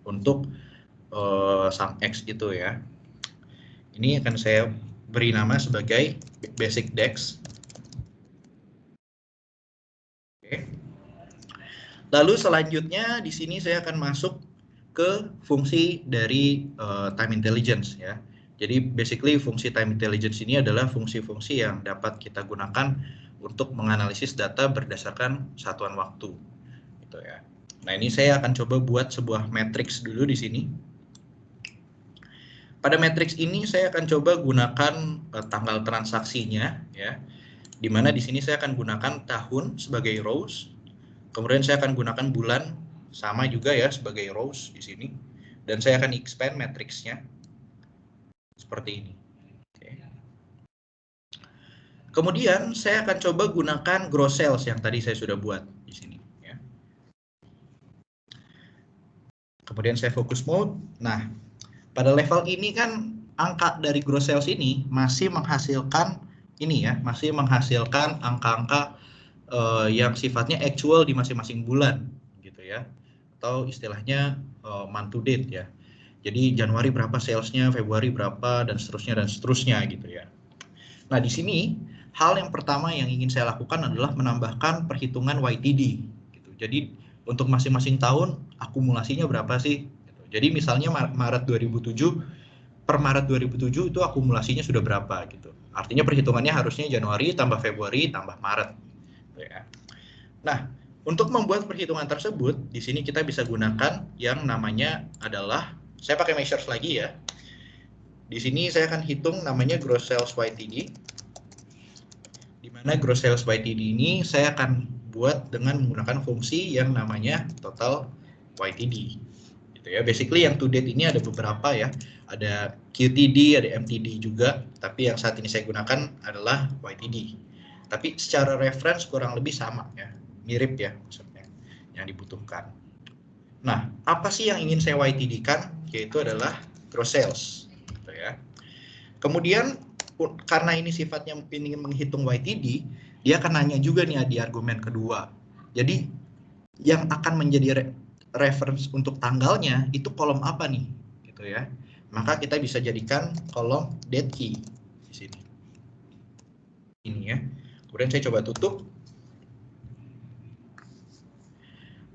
untuk SUMX itu ya. Ini akan saya beri nama sebagai basic DEX. Oke. Lalu selanjutnya di sini saya akan masuk ke fungsi dari time intelligence ya. Jadi basically fungsi time intelligence ini adalah fungsi-fungsi yang dapat kita gunakan untuk menganalisis data berdasarkan satuan waktu gitu ya. Nah, ini saya akan coba buat sebuah matriks dulu di sini. Pada matriks ini saya akan coba gunakan tanggal transaksinya ya. Di mana di sini saya akan gunakan tahun sebagai rows. Kemudian saya akan gunakan bulan sama juga ya sebagai rows di sini. Dan saya akan expand matriksnya seperti ini. Oke. Kemudian saya akan coba gunakan gross sales yang tadi saya sudah buat di sini. Ya. Kemudian saya fokus mode. Nah, pada level ini kan angka dari gross sales ini masih menghasilkan ini ya, masih menghasilkan angka-angka yang sifatnya actual di masing-masing bulan gitu ya, atau istilahnya month to date ya. Jadi Januari berapa salesnya, Februari berapa, dan seterusnya gitu ya. Nah, di sini hal yang pertama yang ingin saya lakukan adalah menambahkan perhitungan YTD. Gitu. Jadi untuk masing-masing tahun akumulasinya berapa sih? Gitu. Jadi misalnya Maret 2007 per Maret 2007 itu akumulasinya sudah berapa gitu. Artinya perhitungannya harusnya Januari tambah Februari tambah Maret. Gitu ya. Nah, untuk membuat perhitungan tersebut, di sini kita bisa gunakan yang namanya adalah, saya pakai measures lagi ya. Di sini saya akan hitung namanya gross sales YTD. Di mana gross sales YTD ini saya akan buat dengan menggunakan fungsi yang namanya total YTD. Gitu ya. Basically yang to date ini ada beberapa ya. Ada QTD, ada MTD juga, tapi yang saat ini saya gunakan adalah YTD. Tapi secara reference kurang lebih sama ya, mirip ya maksudnya yang dibutuhkan. Nah, apa sih yang ingin saya YTD-kan? Yaitu adalah gross sales. Gitu ya. Kemudian karena ini sifatnya ingin menghitung YTD, dia akan nanya juga nih di argumen kedua. Jadi yang akan menjadi reference untuk tanggalnya itu kolom apa nih, gitu ya. Maka kita bisa jadikan kolom date key di sini. Ini ya. Kemudian saya coba tutup.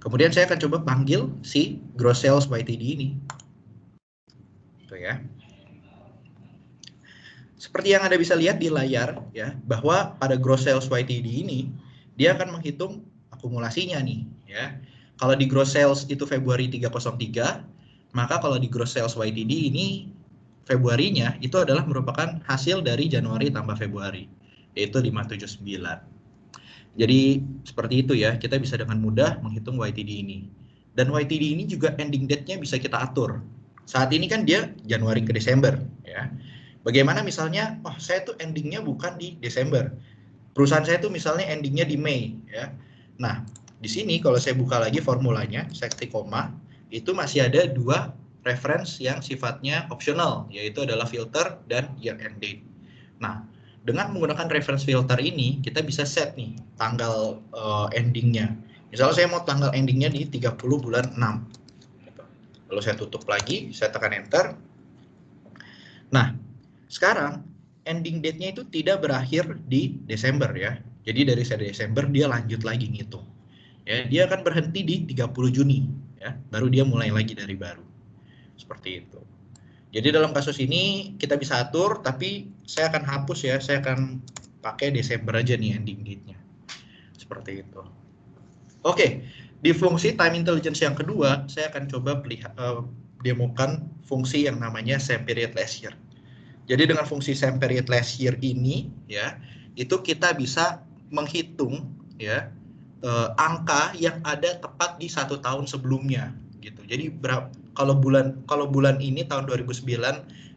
Kemudian saya akan coba panggil si gross sales YTD ini. Gitu ya. Seperti yang Anda bisa lihat di layar ya, bahwa pada gross sales YTD ini dia akan menghitung akumulasinya nih ya. Kalau di gross sales itu Februari 303, maka kalau di gross sales YTD ini Februarinya itu adalah merupakan hasil dari Januari tambah Februari, yaitu 579. Jadi seperti itu ya, kita bisa dengan mudah menghitung YTD ini. Dan YTD ini juga ending date-nya bisa kita atur. Saat ini kan dia Januari ke Desember ya. Bagaimana misalnya, oh saya tuh endingnya bukan di Desember. Perusahaan saya tuh misalnya endingnya di Mei ya. Nah, di sini kalau saya buka lagi formulanya, saya ketik koma, itu masih ada dua reference yang sifatnya optional, yaitu adalah filter dan year end date. Nah, dengan menggunakan reference filter ini, kita bisa set nih tanggal endingnya. Misalnya saya mau tanggal endingnya di 30 bulan 6. Lalu saya tutup lagi, saya tekan enter. Nah, sekarang ending date-nya itu tidak berakhir di Desember ya. Jadi dari Desember dia lanjut lagi ngitung. Ya, dia akan berhenti di 30 Juni ya, baru dia mulai lagi dari baru. Seperti itu. Jadi dalam kasus ini kita bisa atur, tapi saya akan hapus ya, saya akan pakai Desember aja nih ending date-nya. Seperti itu. Oke, di fungsi time intelligence yang kedua, saya akan coba demokan fungsi yang namanya same period last year. Jadi dengan fungsi same period last year ini ya, itu kita bisa menghitung ya angka yang ada tepat di 1 tahun sebelumnya gitu. Jadi kalau bulan ini tahun 2009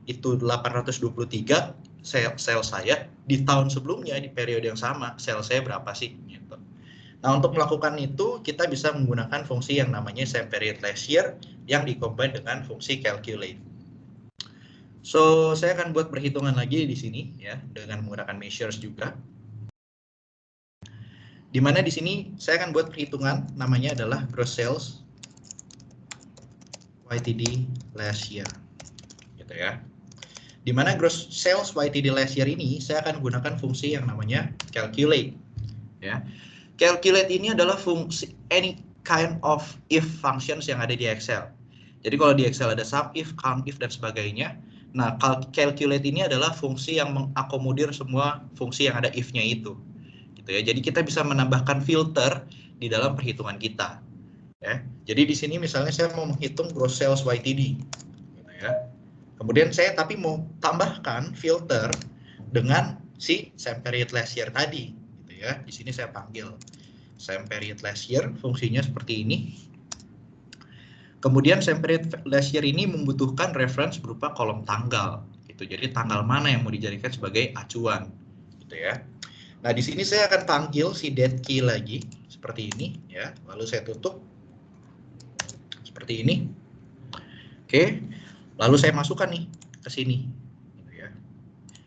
itu 823 sel saya, di tahun sebelumnya di periode yang sama sel saya berapa sih gitu. Nah, untuk melakukan itu kita bisa menggunakan fungsi yang namanya same period last year yang dikombin dengan fungsi calculate. So, saya akan buat perhitungan lagi di sini ya dengan menggunakan measures juga. Di mana di sini saya akan buat perhitungan namanya adalah gross sales YTD last year. Gitu ya. Di mana gross sales YTD last year ini saya akan gunakan fungsi yang namanya calculate ya. Calculate ini adalah fungsi any kind of if functions yang ada di Excel. Jadi kalau di Excel ada sum if, count if, dan sebagainya. Nah, calculate ini adalah fungsi yang mengakomodir semua fungsi yang ada if-nya itu. Gitu ya. Jadi kita bisa menambahkan filter di dalam perhitungan kita. Ya. Jadi di sini misalnya saya mau menghitung gross sales YTD. Gitu ya. Kemudian saya tapi mau tambahkan filter dengan si same period last year tadi. Gitu ya. Di sini saya panggil same period last year, fungsinya seperti ini. Kemudian same period last year ini membutuhkan reference berupa kolom tanggal, gitu. Jadi tanggal mana yang mau dijadikan sebagai acuan, gitu ya. Nah di sini saya akan panggil si date key lagi seperti ini, ya. Lalu saya tutup seperti ini. Oke. Lalu saya masukkan nih ke sini, gitu ya.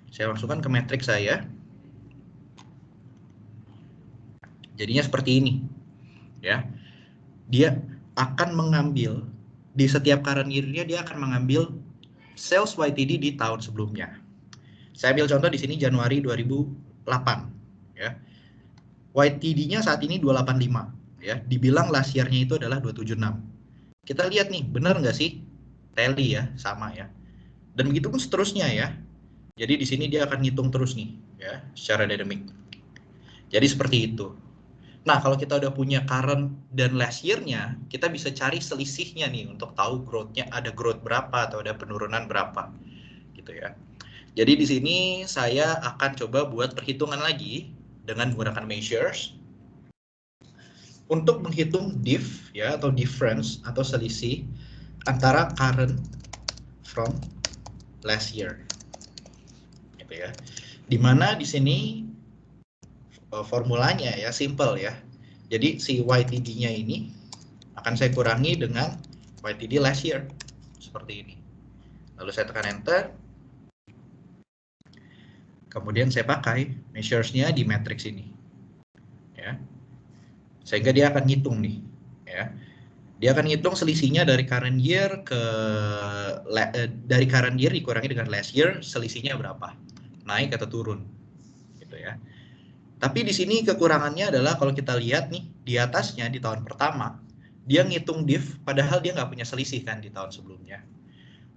Saya masukkan ke matriks saya. Jadinya seperti ini, ya. Dia akan mengambil di setiap current year-nya, dia akan mengambil sales YTD di tahun sebelumnya. Saya ambil contoh di sini Januari 2008 ya. YTD-nya saat ini 285 ya. Dibilang last year-nya itu adalah 276. Kita lihat nih, benar nggak sih? Tally ya, sama ya. Dan begitu pun seterusnya ya. Jadi di sini dia akan ngitung terus nih ya, secara dynamic. Jadi seperti itu. Nah, kalau kita udah punya current dan last year-nya, kita bisa cari selisihnya nih untuk tahu growth-nya, ada growth berapa atau ada penurunan berapa. Gitu ya. Jadi di sini saya akan coba buat perhitungan lagi dengan menggunakan measures untuk menghitung diff ya, atau difference atau selisih antara current from last year. Gitu ya. Dimana di sini formulanya ya simple ya. Jadi si YTD-nya ini akan saya kurangi dengan YTD last year seperti ini. Lalu saya tekan enter. Kemudian saya pakai measures-nya di matrix ini. Ya. Sehingga dia akan ngitung nih, ya. Dia akan ngitung selisihnya dari current year ke dari current year dikurangi dengan last year, selisihnya berapa? Naik atau turun? Gitu ya. Tapi di sini kekurangannya adalah kalau kita lihat nih di atasnya di tahun pertama, dia ngitung diff padahal dia nggak punya selisih kan di tahun sebelumnya.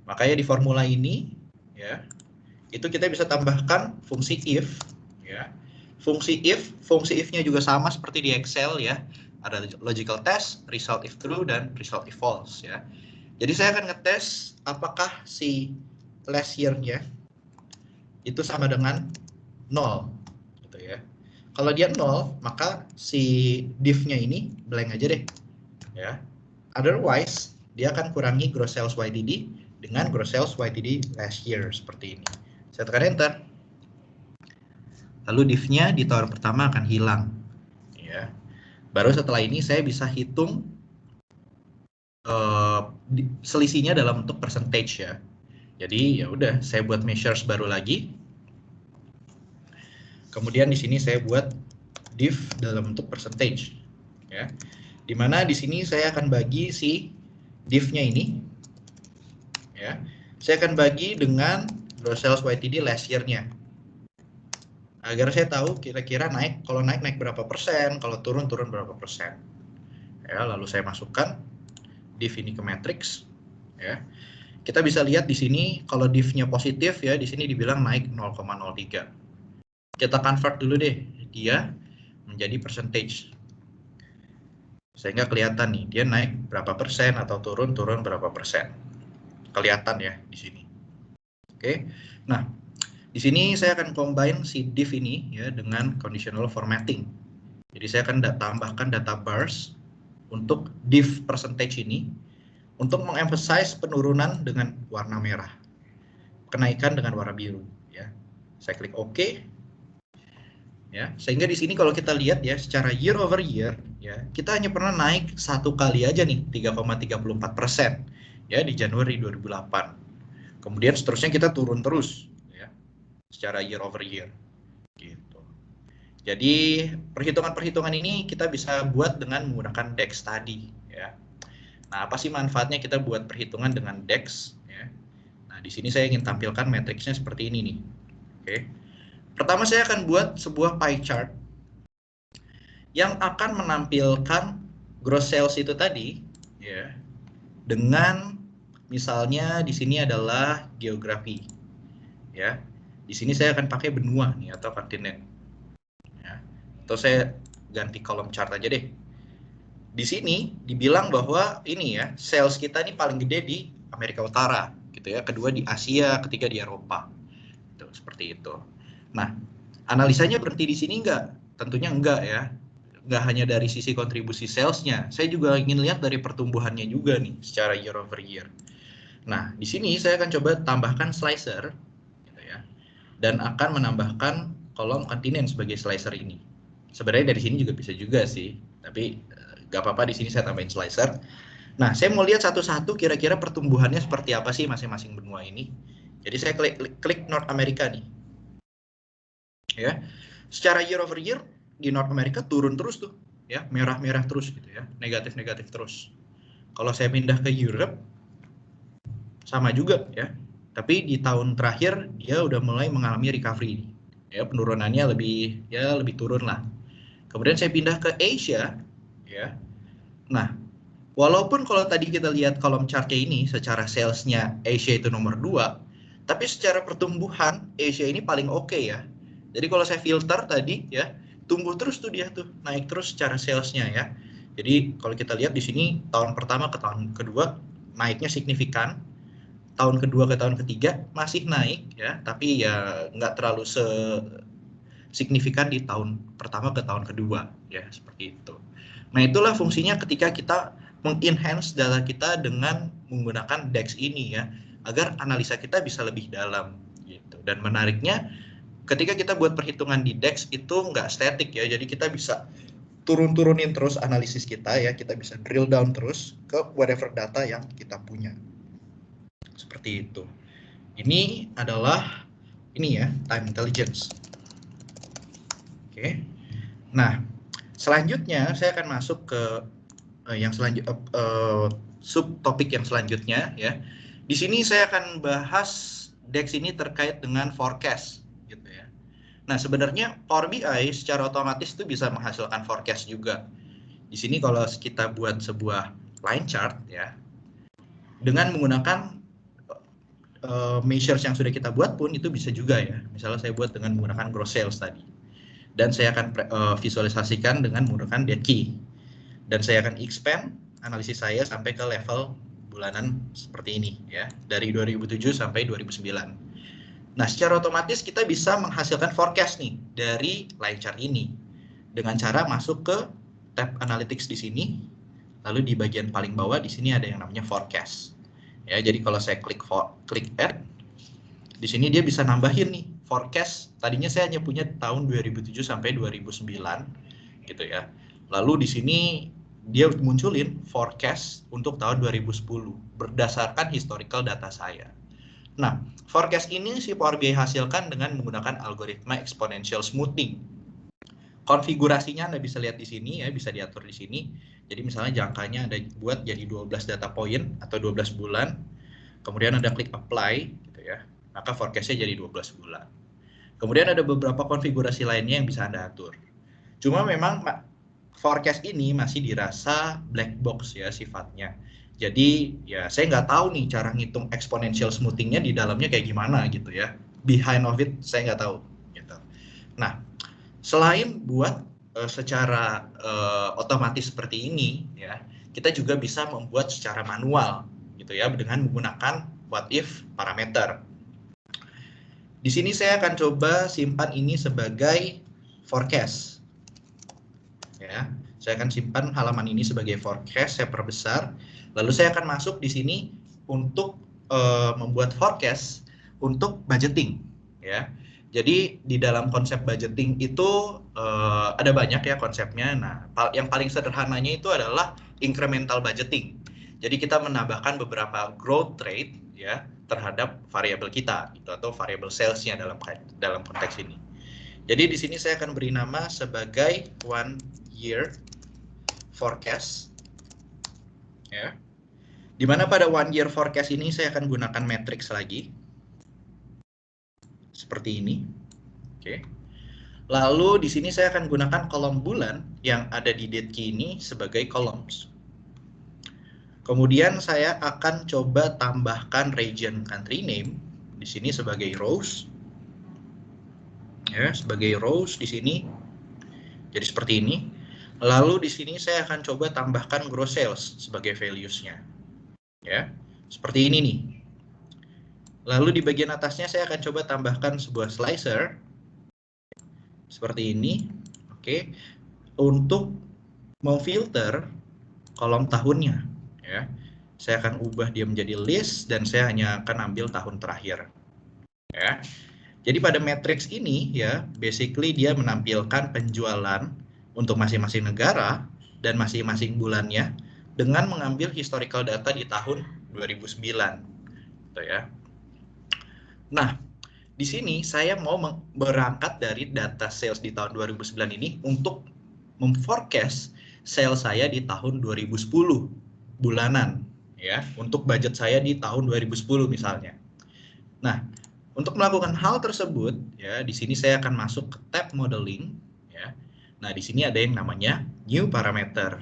Makanya di formula ini ya, itu kita bisa tambahkan fungsi if ya. Fungsi if-nya juga sama seperti di Excel ya. Ada logical test, result if true, dan result if false ya. Jadi saya akan ngetes apakah si last year-nya itu sama dengan 0 gitu ya. Kalau dia 0, maka si diff-nya ini blank aja deh ya. Otherwise, dia akan kurangi gross sales YTD dengan gross sales YTD last year seperti ini. Saya tekan enter. Lalu diff-nya di tahun pertama akan hilang ya. Baru setelah ini saya bisa hitung selisihnya dalam bentuk percentage ya. Jadi ya udah, saya buat measures baru lagi. Kemudian di sini saya buat diff dalam bentuk percentage ya. Dimana di sini saya akan bagi si diff-nya ini ya. Saya akan bagi dengan gross sales YTD last year-nya. Agar saya tahu kira-kira naik, kalau naik berapa persen, kalau turun berapa persen. Ya, lalu saya masukkan diff ini ke matrix ya. Kita bisa lihat di sini kalau diff-nya positif ya, di sini dibilang naik 0,03. Kita convert dulu deh dia menjadi percentage. Sehingga kelihatan nih dia naik berapa persen atau turun berapa persen. Kelihatan ya di sini. Oke. Nah, di sini saya akan combine si diff ini ya dengan conditional formatting. Jadi saya akan tambahkan data bars untuk diff percentage ini untuk mengemphasize penurunan dengan warna merah, kenaikan dengan warna biru ya. Saya klik OK ya. Sehingga di sini kalau kita lihat ya secara year over year ya, kita hanya pernah naik satu kali aja nih 3,34% ya di Januari 2008. Kemudian seterusnya kita turun terus secara year over year gitu. Jadi perhitungan-perhitungan ini kita bisa buat dengan menggunakan DEX tadi ya. Nah, apa sih manfaatnya kita buat perhitungan dengan DEX ya? Nah, di sini saya ingin tampilkan matriksnya seperti ini nih. Oke. Pertama saya akan buat sebuah pie chart yang akan menampilkan gross sales itu tadi ya dengan misalnya di sini adalah geografi, ya. Di sini saya akan pakai benua nih atau kontinen. Ya. Atau saya ganti kolom chart aja deh. Di sini dibilang bahwa ini ya, sales kita ini paling gede di Amerika Utara, gitu ya. Kedua di Asia, ketiga di Eropa. Tuh, seperti itu. Nah, analisanya berhenti di sini enggak? Tentunya enggak ya. Enggak hanya dari sisi kontribusi salesnya, saya juga ingin lihat dari pertumbuhannya juga nih, secara year over year. Nah, di sini saya akan coba tambahkan slicer, gitu ya, dan akan menambahkan kolom kontinen sebagai slicer ini. Sebenarnya dari sini juga bisa juga sih, tapi nggak apa-apa di sini saya tambahin slicer. Nah, saya mau lihat satu-satu kira-kira pertumbuhannya seperti apa sih masing-masing benua ini. Jadi saya klik North America nih. Ya. Secara year over year di North America turun terus tuh, ya, merah-merah terus gitu ya, negatif-negatif terus. Kalau saya pindah ke Europe sama juga ya. Tapi di tahun terakhir dia udah mulai mengalami recovery. Ya, penurunannya lebih turun lah. Kemudian saya pindah ke Asia ya. Nah, walaupun kalau tadi kita lihat kolom chartnya ini secara salesnya Asia itu nomor 2, tapi secara pertumbuhan Asia ini paling oke ya. Jadi kalau saya filter tadi ya, tumbuh terus tuh dia tuh, naik terus secara salesnya ya. Jadi kalau kita lihat di sini tahun pertama ke tahun kedua naiknya signifikan, tahun kedua ke tahun ketiga masih naik ya, tapi ya nggak terlalu signifikan di tahun pertama ke tahun kedua ya, seperti itu. Nah, itulah fungsinya ketika kita mengenhance data kita dengan menggunakan DEX ini ya, agar analisa kita bisa lebih dalam gitu. Dan menariknya ketika kita buat perhitungan di DEX itu nggak statik ya, jadi kita bisa turun-turunin terus analisis kita ya, kita bisa drill down terus ke whatever data yang kita punya. Seperti itu. Ini adalah ini ya, time intelligence. Oke. Nah, selanjutnya saya akan masuk ke yang selanjutnya, subtopik yang selanjutnya ya. Di sini saya akan bahas DEX ini terkait dengan forecast gitu ya. Nah, sebenarnya Power BI secara otomatis itu bisa menghasilkan forecast juga. Di sini kalau kita buat sebuah line chart ya, dengan menggunakan measures yang sudah kita buat pun itu bisa juga ya. Misalnya saya buat dengan menggunakan gross sales tadi. Dan saya akan visualisasikan dengan menggunakan dead key. Dan saya akan expand analisis saya sampai ke level bulanan seperti ini ya, dari 2007 sampai 2009. Nah, secara otomatis kita bisa menghasilkan forecast nih dari line chart ini dengan cara masuk ke tab analytics di sini, lalu di bagian paling bawah di sini ada yang namanya forecast. Ya, jadi kalau saya klik add, di sini dia bisa nambahin nih forecast. Tadinya saya hanya punya tahun 2007 sampai 2009 gitu ya. Lalu di sini dia munculin forecast untuk tahun 2010 berdasarkan historical data saya. Nah, forecast ini si Power BI hasilkan dengan menggunakan algoritma exponential smoothing. Konfigurasinya Anda bisa lihat di sini ya, bisa diatur di sini. Jadi misalnya jangkanya Anda buat jadi 12 data point atau 12 bulan. Kemudian Anda klik apply gitu ya. Maka forecast-nya jadi 12 bulan. Kemudian ada beberapa konfigurasi lainnya yang bisa Anda atur. Cuma memang forecast ini masih dirasa black box ya sifatnya. Jadi ya saya nggak tahu nih cara ngitung exponential smoothing-nya di dalamnya kayak gimana gitu ya. Behind of it saya nggak tahu. Gitu. Nah, selain buat secara otomatis seperti ini ya, kita juga bisa membuat secara manual gitu ya dengan menggunakan what if parameter. Di sini saya akan coba simpan ini sebagai forecast. Ya, saya akan simpan halaman ini sebagai forecast, saya perbesar. Lalu saya akan masuk di sini untuk membuat forecast untuk budgeting. Ya, jadi di dalam konsep budgeting itu ada banyak ya konsepnya. Nah, yang paling sederhananya itu adalah incremental budgeting. Jadi kita menambahkan beberapa growth rate ya terhadap variabel kita gitu, atau variabel salesnya dalam konteks ini. Jadi di sini saya akan beri nama sebagai 1 year forecast ya. Dimana pada 1 year forecast ini saya akan gunakan matrix lagi seperti ini. Oke. Lalu di sini saya akan gunakan kolom bulan yang ada di date key ini sebagai columns. Kemudian saya akan coba tambahkan region country name di sini sebagai rows. Ya, sebagai rows di sini. Jadi seperti ini. Lalu di sini saya akan coba tambahkan gross sales sebagai values-nya. Ya, seperti ini nih. Lalu di bagian atasnya saya akan coba tambahkan sebuah slicer seperti ini. Oke. Untuk memfilter kolom tahunnya, ya. Saya akan ubah dia menjadi list dan saya hanya akan ambil tahun terakhir. Ya. Jadi pada matrix ini ya, basically dia menampilkan penjualan untuk masing-masing negara dan masing-masing bulannya dengan mengambil historical data di tahun 2009. Gitu ya. Nah, di sini saya mau berangkat dari data sales di tahun 2009 ini untuk memforecast sales saya di tahun 2010 bulanan ya, untuk budget saya di tahun 2010 misalnya. Nah, untuk melakukan hal tersebut ya, di sini saya akan masuk ke tab modeling ya. Nah, di sini ada yang namanya new parameter.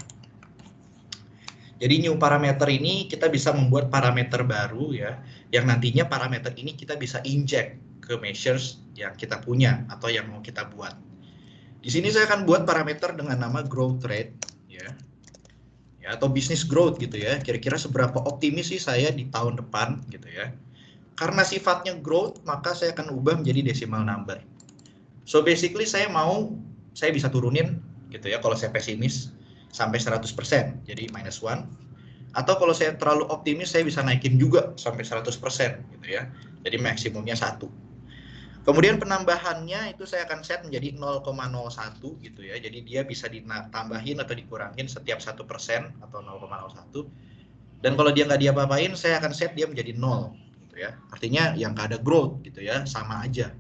Jadi new parameter ini kita bisa membuat parameter baru ya, yang nantinya parameter ini kita bisa inject ke measures yang kita punya atau yang mau kita buat. Di sini saya akan buat parameter dengan nama growth rate ya, atau business growth gitu ya. Kira-kira seberapa optimis sih saya di tahun depan gitu ya. Karena sifatnya growth, maka saya akan ubah menjadi decimal number. So basically saya bisa turunin gitu ya kalau saya pesimis sampai 100%, jadi -1. Atau kalau saya terlalu optimis saya bisa naikin juga sampai 100% gitu ya. Jadi maksimumnya 1. Kemudian penambahannya itu saya akan set menjadi 0,01 gitu ya. Jadi dia bisa ditambahin atau dikurangin setiap 1% atau 0,01. Dan kalau dia nggak diapa-apain, saya akan set dia menjadi 0 gitu ya. Artinya yang nggak ada growth gitu ya, sama aja.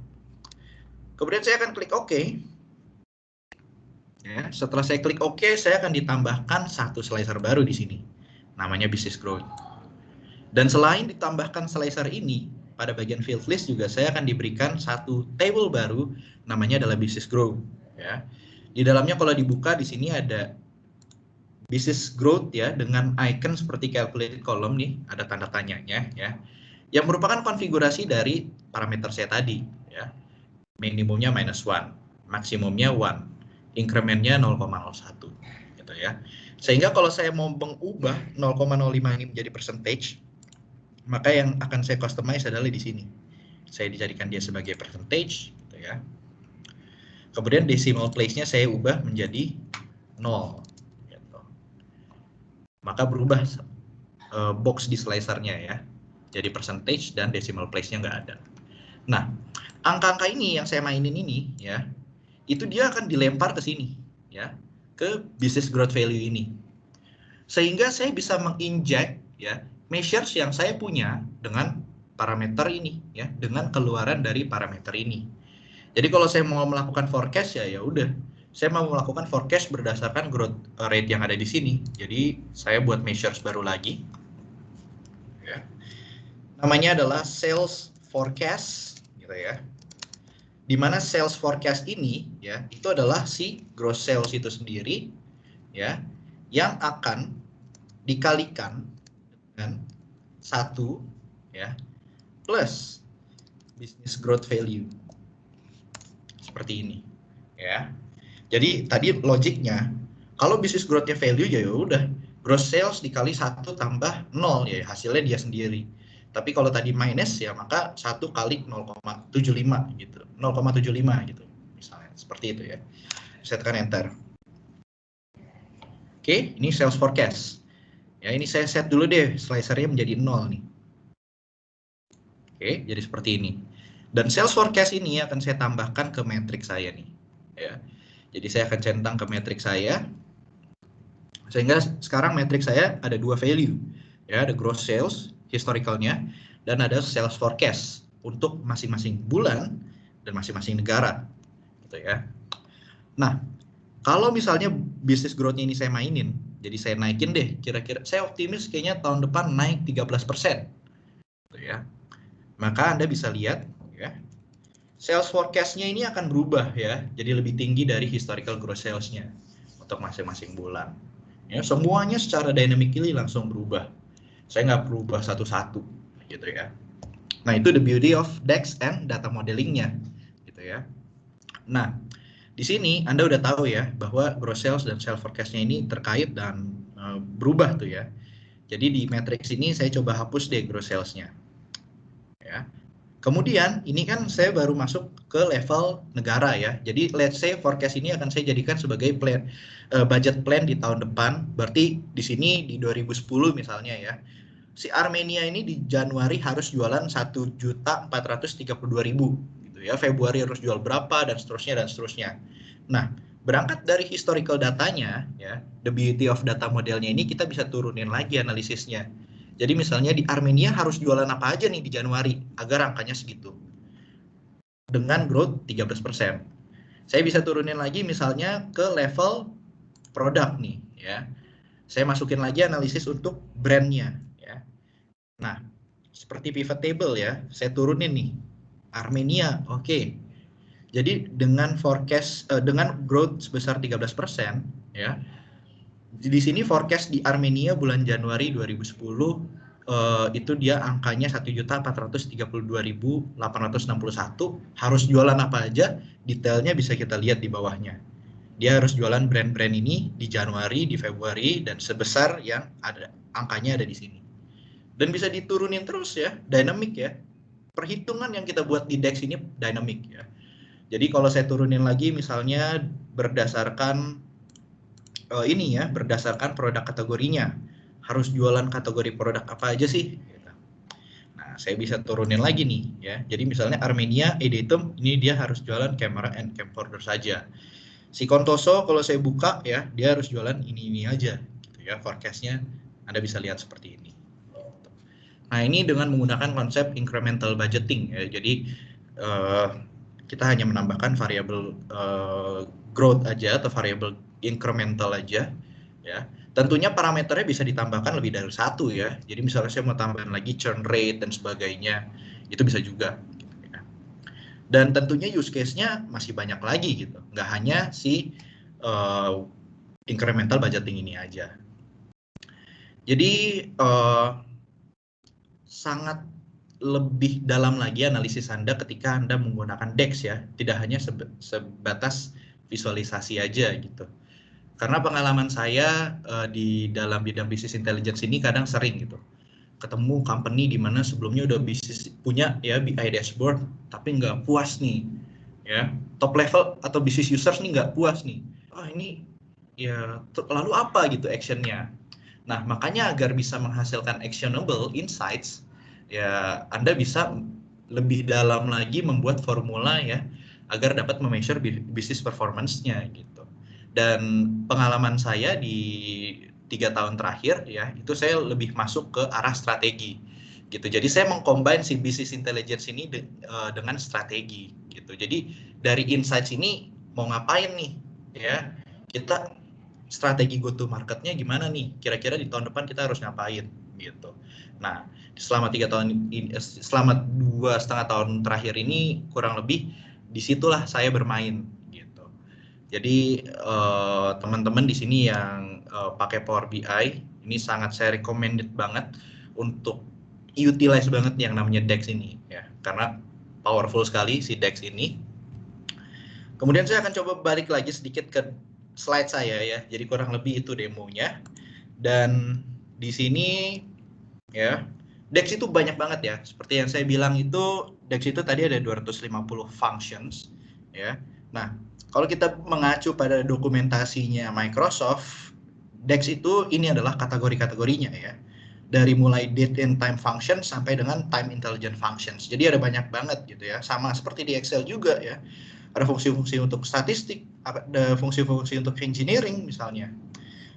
Kemudian saya akan klik OK. Ya, setelah saya klik OK, saya akan ditambahkan satu slicer baru di sini. Namanya business growth. Dan selain ditambahkan slicer ini, pada bagian field list juga saya akan diberikan satu table baru, namanya adalah business growth. Ya. Di dalamnya kalau dibuka di sini ada business growth ya, dengan icon seperti calculated column nih, ada tanda tanyanya ya, yang merupakan konfigurasi dari parameter saya tadi ya. Minimumnya -1, maksimumnya 1, incrementnya 0,01 gitu ya. Sehingga kalau saya mau mengubah 0,05 ini menjadi percentage, maka yang akan saya customize adalah di sini. Saya dijadikan dia sebagai percentage gitu ya. Kemudian decimal place-nya saya ubah menjadi 0 gitu. Maka berubah box di slicer-nya ya. Jadi percentage dan decimal place-nya nggak ada. Nah, angka-angka ini yang saya mainin ini ya, itu dia akan dilempar ke sini ya, ke business growth value ini. Sehingga saya bisa menginject ya measures yang saya punya dengan parameter ini ya, dengan keluaran dari parameter ini. Jadi kalau saya mau melakukan forecast ya udah, saya mau melakukan forecast berdasarkan growth rate yang ada di sini. Jadi saya buat measures baru lagi. Ya. Namanya adalah sales forecast gitu ya. Di mana sales forecast ini ya, itu adalah si gross sales itu sendiri ya, yang akan dikalikan dengan 1 ya plus business growth value seperti ini ya. Jadi tadi logiknya kalau business growth-nya value ya udah gross sales dikali 1 tambah 0 ya hasilnya dia sendiri. Tapi kalau tadi minus ya maka 1 kali 0,75 gitu. 0,75 gitu misalnya seperti itu ya. Saya tekan enter. Oke, ini sales forecast. Ya, ini saya set dulu deh slicernya menjadi 0 nih. Oke, jadi seperti ini. Dan sales forecast ini akan saya tambahkan ke matrix saya nih. Ya. Jadi saya akan centang ke matrix saya. Sehingga sekarang matrix saya ada 2 value. Ya, ada gross sales historicalnya dan ada sales forecast untuk masing-masing bulan dan masing-masing negara. Gitu ya. Nah, kalau misalnya business growth-nya ini saya mainin, jadi saya naikin deh, kira-kira saya optimis kayaknya tahun depan naik 13%. Gitu ya. Maka Anda bisa lihat ya, sales forecast-nya ini akan berubah ya, jadi lebih tinggi dari historical gross sales-nya untuk masing-masing bulan Ya, semuanya secara dynamically langsung berubah. Saya nggak berubah satu-satu, gitu ya. Nah, itu the beauty of DEX and data modelingnya, gitu ya. Nah, di sini Anda udah tahu ya bahwa gross sales dan sales forecast-nya ini terkait dan berubah tuh ya. Jadi di matrix ini saya coba hapus deh gross sales-nya. Ya. Kemudian ini kan saya baru masuk ke level negara ya. Jadi let's say forecast ini akan saya jadikan sebagai plan, budget plan di tahun depan. Berarti di sini di 2010 misalnya ya. Si Armenia ini di Januari harus jualan 1.432.000 gitu ya. Februari harus jual berapa dan seterusnya dan seterusnya. Nah, berangkat dari historical datanya ya, the beauty of data modelnya ini kita bisa turunin lagi analisisnya. Jadi misalnya di Armenia harus jualan apa aja nih di Januari agar angkanya segitu. Dengan growth 13%. Saya bisa turunin lagi misalnya ke level produk nih ya. Saya masukin lagi analisis untuk brandnya ya. Nah, seperti pivot table ya, saya turunin nih. Armenia, oke. Jadi dengan forecast dengan growth sebesar 13% ya. Di sini forecast di Armenia bulan Januari 2010 itu dia angkanya 1.432.861. Harus jualan apa aja, detailnya bisa kita lihat di bawahnya. Dia harus jualan brand-brand ini di Januari, di Februari, dan sebesar yang ada angkanya ada di sini. Dan bisa diturunin terus ya, dynamic ya. Perhitungan yang kita buat di DEX ini dynamic ya. Jadi kalau saya turunin lagi misalnya berdasarkan ini ya, berdasarkan produk kategorinya. Harus jualan kategori produk apa aja sih? Nah, saya bisa turunin lagi nih ya. Jadi misalnya Armenia Edatum ini dia harus jualan camera and camcorder saja. Si Kontoso kalau saya buka ya, dia harus jualan ini aja gitu ya. Forecast-nya Anda bisa lihat seperti ini. Nah, ini dengan menggunakan konsep incremental budgeting ya. Jadi kita hanya menambahkan variabel growth aja atau variabel incremental aja ya. Tentunya parameternya bisa ditambahkan lebih dari satu ya. Jadi misalnya saya mau tambahin lagi churn rate dan sebagainya, itu bisa juga. Ya. Dan tentunya use case-nya masih banyak lagi gitu. Nggak hanya si incremental budgeting ini aja. Jadi sangat lebih dalam lagi analisis Anda ketika Anda menggunakan DEX ya, tidak hanya sebatas visualisasi aja gitu. Karena pengalaman saya di dalam bidang bisnis intelligence ini kadang sering gitu, ketemu company di mana sebelumnya udah bisnis punya ya BI dashboard, tapi nggak puas nih, ya top level atau business users nih nggak puas nih, ini ya lalu apa gitu actionnya. Nah makanya agar bisa menghasilkan actionable insights ya Anda bisa lebih dalam lagi membuat formula ya agar dapat memeasure bisnis performance-nya gitu. Dan pengalaman saya di 3 tahun terakhir ya itu saya lebih masuk ke arah strategi gitu. Jadi saya mengcombine si business intelligence ini dengan strategi gitu. Jadi dari insights ini mau ngapain nih ya, kita strategi go to marketnya gimana nih, kira-kira di tahun depan kita harus ngapain gitu. Nah selama 2,5 tahun terakhir ini kurang lebih disitulah saya bermain gitu. Jadi teman-teman di sini yang pakai Power BI ini sangat saya recommended banget untuk utilize banget yang namanya DEX ini ya, karena powerful sekali si DEX ini. Kemudian saya akan coba balik lagi sedikit ke slide saya ya. Jadi kurang lebih itu demonya. Dan di sini ya, DEX itu banyak banget ya. Seperti yang saya bilang itu DEX itu tadi ada 250 functions ya. Nah, kalau kita mengacu pada dokumentasinya Microsoft, DEX itu ini adalah kategori-kategorinya ya. Dari mulai date and time function sampai dengan time intelligent functions. Jadi ada banyak banget gitu ya. Sama seperti di Excel juga ya. Ada fungsi-fungsi untuk statistik, ada fungsi-fungsi untuk engineering misalnya.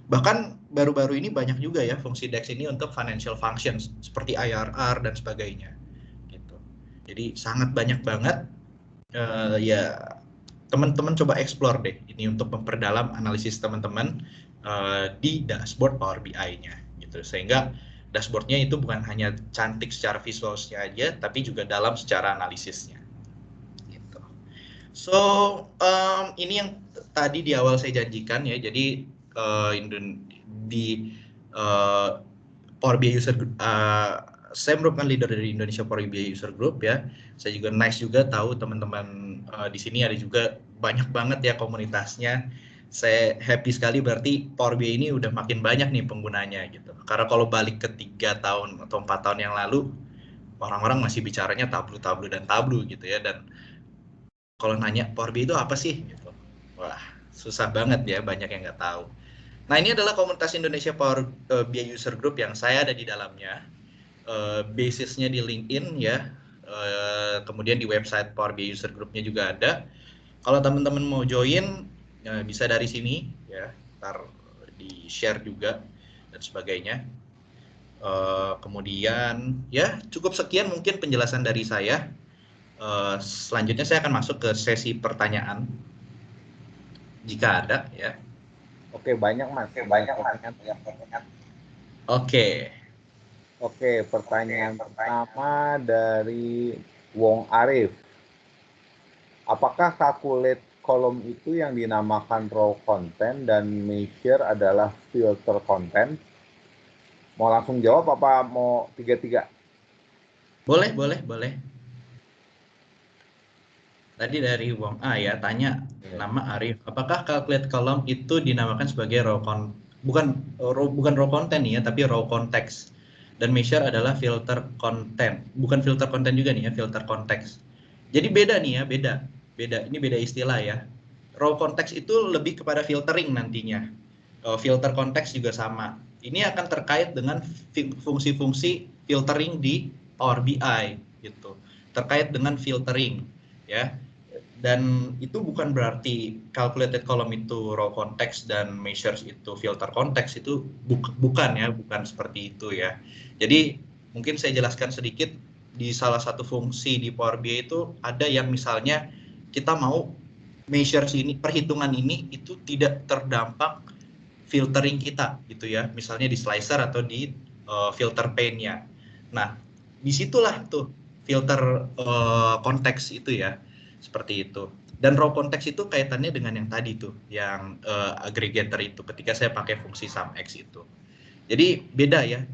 Bahkan baru-baru ini banyak juga ya fungsi DEX ini untuk financial functions seperti IRR dan sebagainya. Gitu. Jadi sangat banyak banget. Ya teman-teman coba explore deh ini untuk memperdalam analisis teman-teman di dashboard Power BI-nya. Gitu. Sehingga dashboardnya itu bukan hanya cantik secara visualnya aja, tapi juga dalam secara analisisnya. So ini yang tadi di awal saya janjikan ya. Jadi di Power BI User Group. Saya merupakan leader dari Indonesia Power BI User Group ya. Saya juga juga tahu teman-teman di sini ada juga banyak banget ya komunitasnya. Saya happy sekali berarti Power BI ini udah makin banyak nih penggunanya gitu. Karena kalau balik ke 3 tahun atau 4 tahun yang lalu, orang-orang masih bicaranya tablu dan tablu gitu ya. Dan kalau nanya Power BI itu apa sih? Gitu. Wah, susah banget ya, banyak yang nggak tahu. Nah, ini adalah komunitas Indonesia Power BI User Group yang saya ada di dalamnya. Basisnya di LinkedIn ya, kemudian di website Power BI User Group-nya juga ada. Kalau teman-teman mau join, bisa dari sini ya, ntar di share juga dan sebagainya. Kemudian ya cukup sekian mungkin penjelasan dari saya. Selanjutnya saya akan masuk ke sesi pertanyaan jika ada ya. Oke, banyak Mas. Banyak pertanyaan. Oke. Oke, pertanyaan pertama dari Wong Arif. Apakah calculate column itu yang dinamakan raw content dan measure adalah filter content? Mau langsung jawab apa mau tiga-tiga? Boleh. Tadi dari Wong A ya tanya nama Arif, apakah calculate column itu dinamakan sebagai bukan raw content nih ya, tapi raw context. Dan measure adalah filter content, bukan filter content juga nih ya, filter context. Jadi beda nih ya, beda. Ini beda istilah ya. Raw context itu lebih kepada filtering nantinya. Filter context juga sama. Ini akan terkait dengan fungsi-fungsi filtering di Power BI gitu. Terkait dengan filtering ya. Dan itu bukan berarti calculated column itu raw context dan measures itu filter context, itu bukan seperti itu ya. Jadi mungkin saya jelaskan sedikit, di salah satu fungsi di Power BI itu ada yang misalnya kita mau measures ini, perhitungan ini itu tidak terdampak filtering kita gitu ya, misalnya di slicer atau di filter pane-nya. Nah, disitulah tuh filter konteks itu ya, seperti itu. Dan raw konteks itu kaitannya dengan yang tadi tuh, yang aggregator itu, ketika saya pakai fungsi SUMX itu. Jadi beda ya,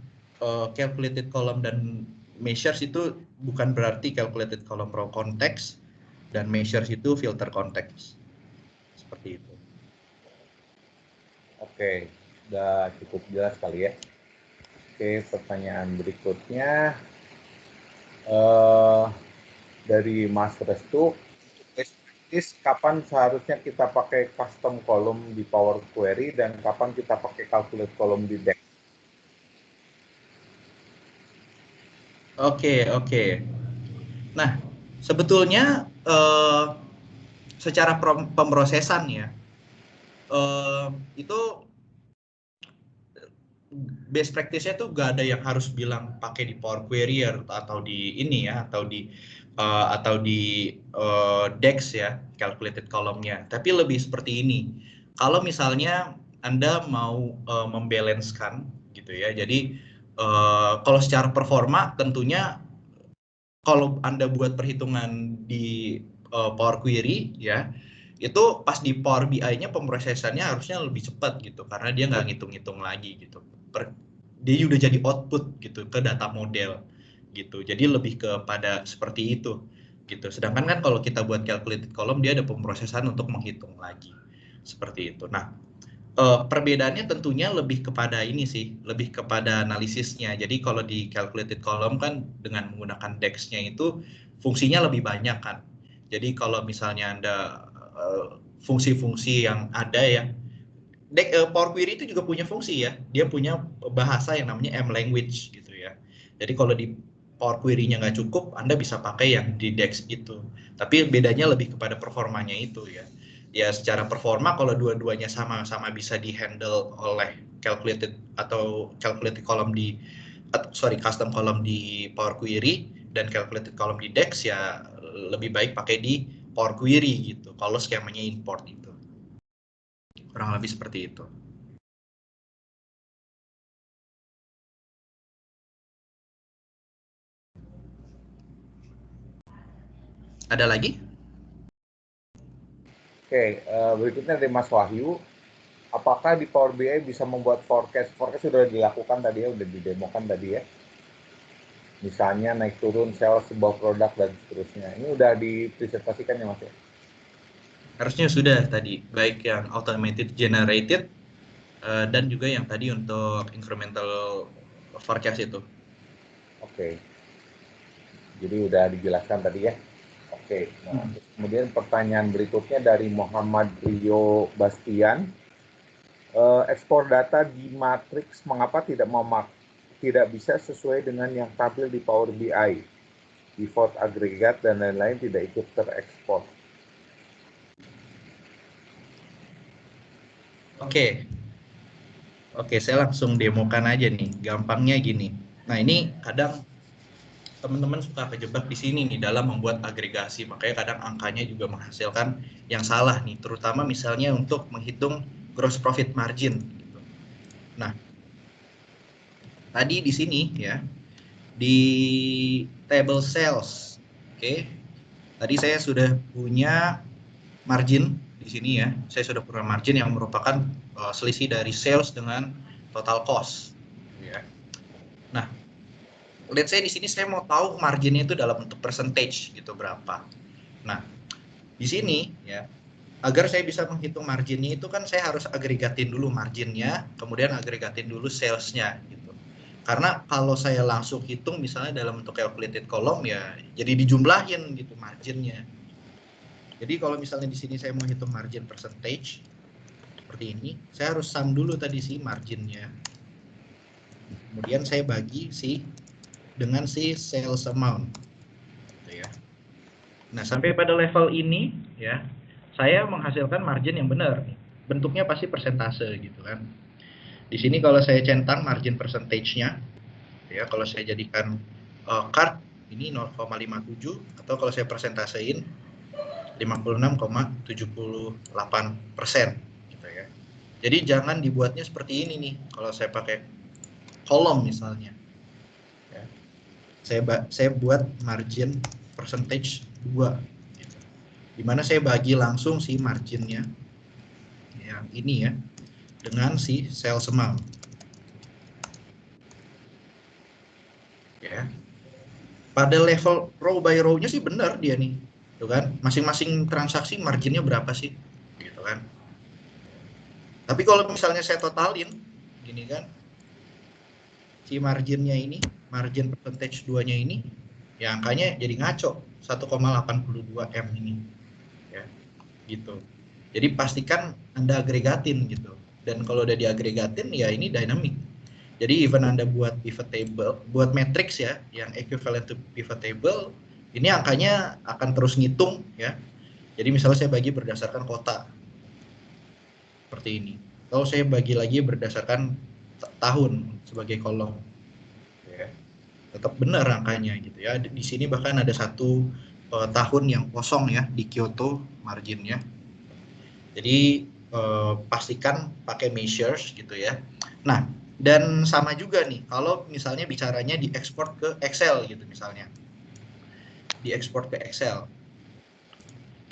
calculated column dan measures itu bukan berarti calculated column raw context dan measures itu filter context, seperti itu. Oke, udah cukup jelas kali ya. Oke, pertanyaan berikutnya dari Mas Restu. Kapan seharusnya kita pakai custom column di Power Query dan kapan kita pakai calculate column di DAX? Oke. Nah, sebetulnya secara pemrosesan ya, itu best practice-nya tuh gak ada yang harus bilang pakai di Power Query atau di ini ya, atau di DAX ya, calculated column-nya. Tapi lebih seperti ini. Kalau misalnya Anda mau membalancekan gitu ya. Jadi kalau secara performa tentunya kalau Anda buat perhitungan di Power Query ya, itu pas di Power BI-nya pemrosesannya harusnya lebih cepat gitu, karena dia nggak ngitung-ngitung lagi gitu. Dia udah jadi output gitu ke data model gitu. Jadi lebih kepada seperti itu gitu. Sedangkan kan kalau kita buat calculated column, dia ada pemrosesan untuk menghitung lagi. Seperti itu. Nah, perbedaannya tentunya lebih kepada ini sih, lebih kepada analisisnya. Jadi kalau di calculated column kan dengan menggunakan DAX-nya itu fungsinya lebih banyak kan. Jadi kalau misalnya Anda fungsi-fungsi yang ada ya, Power Query itu juga punya fungsi ya. Dia punya bahasa yang namanya M-language gitu ya. Jadi kalau di Power Query-nya nggak cukup, Anda bisa pakai yang di DAX itu. Tapi bedanya lebih kepada performanya itu ya. Ya secara performa kalau dua-duanya sama-sama bisa di-handle oleh calculated column custom column di Power Query dan calculated column di DAX, ya lebih baik pakai di Power Query gitu. Kalau skemanya import itu. Kurang lebih seperti itu. Ada lagi? Oke, berikutnya dari Mas Wahyu. apakah di Power BI bisa membuat forecast? Forecast sudah dilakukan tadi ya, sudah didemokan tadi ya. Misalnya naik turun sales sebuah produk dan seterusnya. Ini udah dipresentasikan ya Mas ya? Harusnya sudah tadi, baik yang automated generated dan juga yang tadi untuk incremental forecast itu. Oke. Jadi udah dijelaskan tadi ya. Oke. Nah, kemudian pertanyaan berikutnya dari Muhammad Rio Bastian. Ekspor data di matriks mengapa tidak bisa sesuai dengan yang tampil di Power BI? Default agregat dan lain-lain tidak ikut terekspor. Oke, saya langsung demokan aja nih. Gampangnya gini. Nah, ini kadang teman-teman suka kejebak di sini nih dalam membuat agregasi. Makanya kadang angkanya juga menghasilkan yang salah nih, terutama misalnya untuk menghitung gross profit margin. Nah, tadi di sini ya, di table sales, oke. Tadi saya sudah punya margin di sini ya. Saya sudah punya margin yang merupakan selisih dari sales dengan total cost. Ya. Nah, let's say di sini saya mau tahu marginnya itu dalam bentuk percentage gitu berapa. Nah, di sini ya, agar saya bisa menghitung marginnya itu kan saya harus agregatin dulu marginnya, kemudian agregatin dulu salesnya gitu. Karena kalau saya langsung hitung misalnya dalam bentuk calculated column ya, jadi dijumlahin gitu marginnya. Jadi kalau misalnya di sini saya mau hitung margin percentage seperti ini, saya harus sum dulu tadi sih marginnya. Kemudian saya bagi dengan sales amount. Gitu ya. Nah, sampai pada level ini ya, saya menghasilkan margin yang benar. Bentuknya pasti persentase gitu kan. Di sini kalau saya centang margin percentage-nya ya, kalau saya jadikan card ini 0,57 atau kalau saya persentasein 56,78% gitu ya. Jadi jangan dibuatnya seperti ini nih. Kalau saya pakai kolom misalnya. Ya. Saya buat margin percentage 2 gitu. Dimana saya bagi langsung si marginnya yang ini ya dengan si sales amount ya. Pada level row by row-nya sih benar dia nih, tuh kan, masing-masing transaksi marginnya berapa sih gitu kan. Tapi kalau misalnya saya totalin gini kan, si marginnya ini, margin percentage 2-nya ini ya angkanya jadi ngaco 1,82 M ini ya gitu. Jadi pastikan Anda agregatin gitu. Dan kalau udah diagregatin ya ini dynamic. Jadi even Anda buat pivot table, buat matrix ya yang equivalent to pivot table, ini angkanya akan terus ngitung ya. Jadi misalnya saya bagi berdasarkan kota. Seperti ini. Kalau saya bagi lagi berdasarkan tahun sebagai kolom. Ya. Tetap benar angkanya gitu ya. Di sini bahkan ada satu tahun yang kosong ya di Kyoto marginnya. Jadi pastikan pakai measures gitu ya. Nah, dan sama juga nih kalau misalnya bicaranya diekspor ke Excel gitu misalnya. Diekspor ke Excel.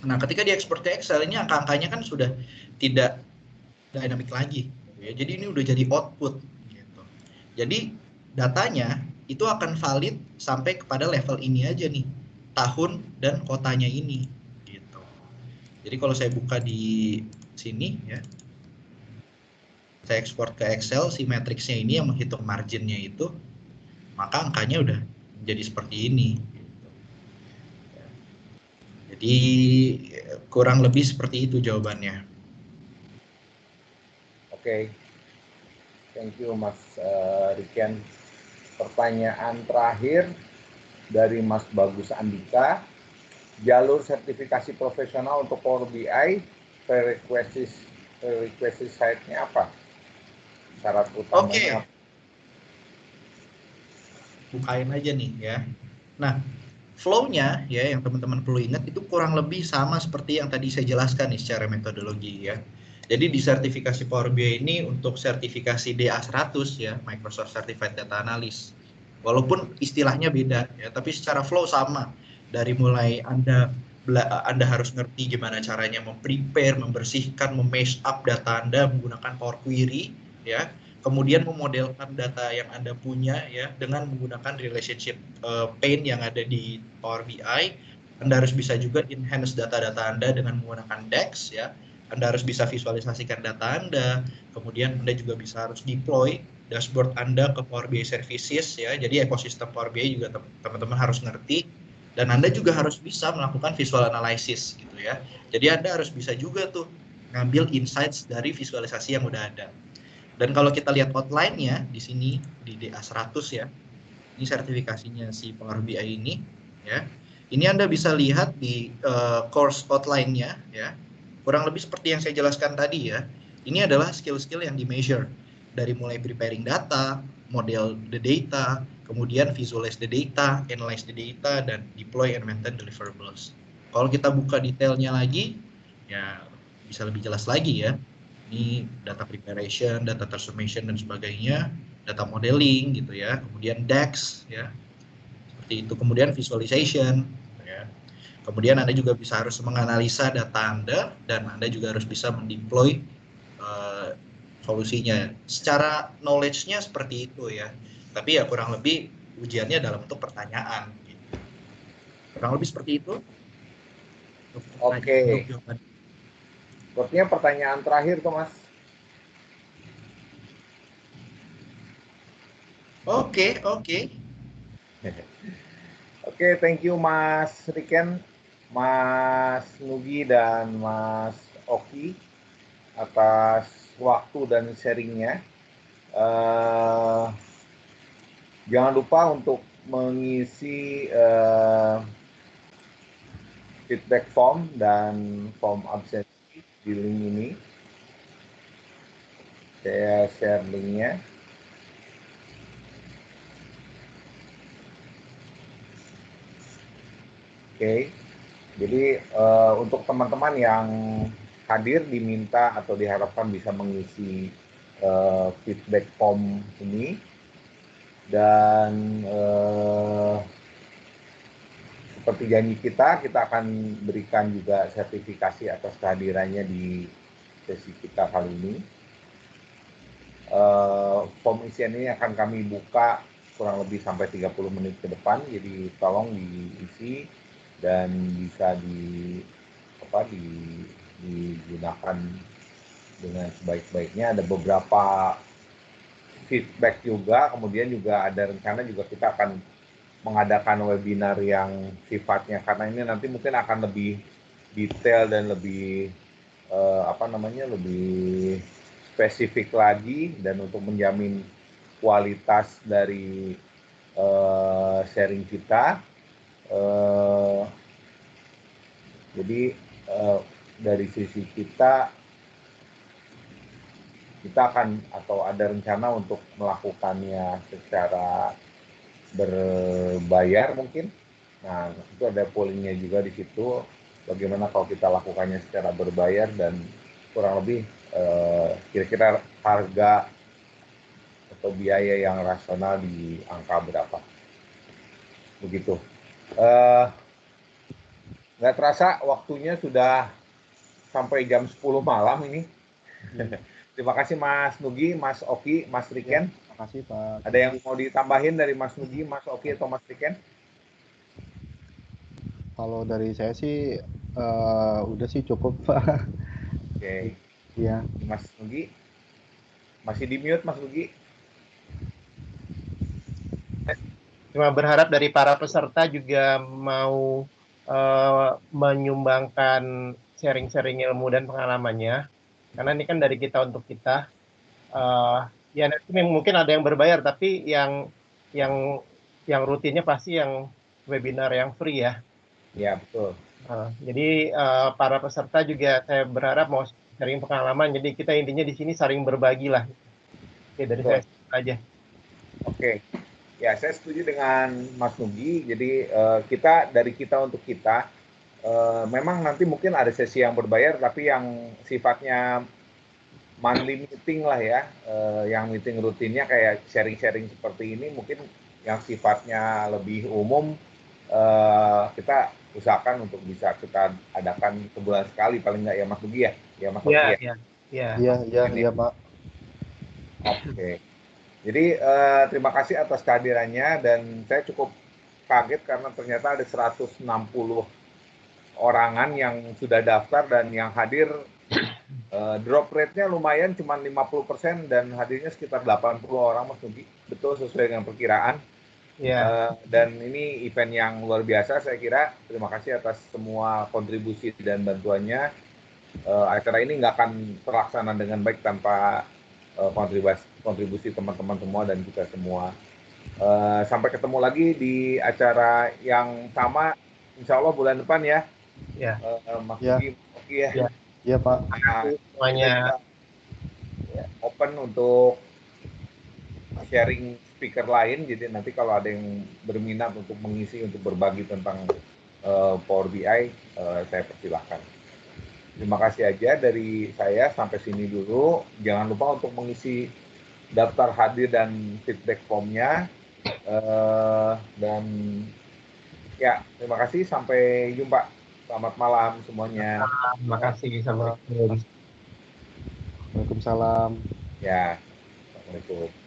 Nah, ketika diekspor ke Excel ini angka-angkanya kan sudah tidak dynamic lagi ya. Jadi ini udah jadi output gitu. Jadi datanya itu akan valid sampai kepada level ini aja nih. Tahun dan kotanya ini gitu. Jadi kalau saya buka di sini ya, saya ekspor ke Excel si matriksnya ini yang menghitung marginnya itu, maka angkanya udah jadi seperti ini. Jadi kurang lebih seperti itu jawabannya. Oke. Thank you Mas Riken. Pertanyaan terakhir dari Mas Bagus Andika. Jalur sertifikasi profesional untuk Power BI, prerequisite site-nya apa? Syarat utamanya apa? Bukain aja nih ya. Nah, flow-nya ya yang teman-teman perlu ingat itu kurang lebih sama seperti yang tadi saya jelaskan nih secara metodologi ya. Jadi di sertifikasi Power BI ini untuk sertifikasi DA100 ya, Microsoft Certified Data Analyst. Walaupun istilahnya beda ya, tapi secara flow sama. Dari mulai Anda Anda harus ngerti gimana caranya memprepare, membersihkan, memesh up data Anda menggunakan Power Query, ya. Kemudian memodelkan data yang Anda punya, ya, dengan menggunakan relationship pane yang ada di Power BI. Anda harus bisa juga enhance data-data Anda dengan menggunakan DAX, ya. Anda harus bisa visualisasikan data Anda, kemudian Anda juga bisa harus deploy dashboard Anda ke Power BI Services, ya. Jadi ekosistem Power BI juga teman-teman harus ngerti. Dan Anda juga harus bisa melakukan visual analysis gitu ya. Jadi Anda harus bisa juga tuh ngambil insights dari visualisasi yang udah ada. Dan kalau kita lihat outline-nya di sini di DA100 ya. Ini sertifikasinya si Power BI ini ya. Ini Anda bisa lihat di course outline-nya ya. Kurang lebih seperti yang saya jelaskan tadi ya. Ini adalah skill-skill yang di-measure dari mulai preparing data, model the data, kemudian visualize the data, analyze the data, dan deploy and maintain deliverables. Kalau kita buka detailnya lagi, ya bisa lebih jelas lagi ya. Ini data preparation, data transformation, dan sebagainya, data modeling gitu ya, kemudian DAX ya, seperti itu, kemudian visualization ya. Kemudian Anda juga bisa harus menganalisa data Anda, dan Anda juga harus bisa mendeploy solusinya. Secara knowledge-nya seperti itu ya. Tapi ya kurang lebih ujiannya dalam bentuk pertanyaan. Gitu. Kurang lebih seperti itu. Oke. Sepertinya pertanyaan terakhir tuh Mas. Oke. Oke, thank you Mas Riken, Mas Nugi, dan Mas Oki atas waktu dan sharingnya. Jangan lupa untuk mengisi feedback form dan form absensi di link ini. Saya share linknya. Oke, jadi untuk teman-teman yang hadir diminta atau diharapkan bisa mengisi feedback form ini, dan seperti janji kita akan berikan juga sertifikasi atas kehadirannya di sesi kita kali ini. Form isian ini akan kami buka kurang lebih sampai 30 menit ke depan, jadi tolong diisi dan bisa digunakan dengan sebaik-baiknya. Ada beberapa feedback juga, kemudian juga ada rencana juga kita akan mengadakan webinar yang sifatnya, karena ini nanti mungkin akan lebih detail dan lebih lebih spesifik lagi, dan untuk menjamin kualitas dari sharing kita. Jadi dari sisi kita akan atau ada rencana untuk melakukannya secara berbayar mungkin. Nah, itu ada pollingnya juga di situ. Bagaimana kalau kita lakukannya secara berbayar, dan kurang lebih kira-kira harga atau biaya yang rasional di angka berapa. Begitu. Nggak terasa waktunya sudah sampai jam 10 malam ini. Terima kasih Mas Nugi, Mas Oki, Mas Riken. Terima kasih Pak. Ada yang mau ditambahin dari Mas Nugi, Mas Oki, atau Mas Riken? Kalau dari saya sih udah sih cukup Pak. Oke. Iya. Mas Nugi, masih di mute Mas Nugi? Cuma berharap dari para peserta juga mau menyumbangkan sharing-sharing ilmu dan pengalamannya, karena ini kan dari kita untuk kita. Ya nanti mungkin ada yang berbayar, tapi yang rutinnya pasti yang webinar yang free ya. Ya betul. Jadi para peserta juga saya berharap mau sharing pengalaman. Jadi kita intinya di sini saling berbagi lah. Oke, dari saya aja. Oke. Ya, saya setuju dengan Mas Nugi. Jadi dari kita untuk kita, memang nanti mungkin ada sesi yang berbayar, tapi yang sifatnya monthly meeting lah ya, yang meeting rutinnya kayak sharing-sharing seperti ini, mungkin yang sifatnya lebih umum kita usahakan untuk bisa kita adakan sebulan sekali paling nggak ya Mas Dugi ya? Ya Mas Oki Iya, ya? iya, iya. Iya, Pak. Oke. Jadi terima kasih atas kehadirannya dan saya cukup kaget karena ternyata ada 160 orangan yang sudah daftar dan yang hadir drop rate-nya lumayan cuma 50% dan hadirnya sekitar 80 orang Mas Nugi. Betul sesuai dengan perkiraan. Iya. Dan ini event yang luar biasa saya kira. Terima kasih atas semua kontribusi dan bantuannya. Acara ini nggak akan terlaksana dengan baik tanpa kontribusi teman-teman semua dan kita semua. Sampai ketemu lagi di acara yang sama, insya Allah bulan depan ya. Ya. Mas Ya. Nugi, oke ya. Ya. Iya, Pak. Nah, Semuanya. kita juga open untuk sharing speaker lain, jadi nanti kalau ada yang berminat untuk mengisi, untuk berbagi tentang Power BI, saya persilahkan. Terima kasih aja dari saya, sampai sini dulu. Jangan lupa untuk mengisi daftar hadir dan feedback formnya. Dan ya, terima kasih, sampai jumpa. Selamat malam semuanya. Terima kasih. Assalamualaikum. Waalaikumsalam. Ya, Assalamualaikum.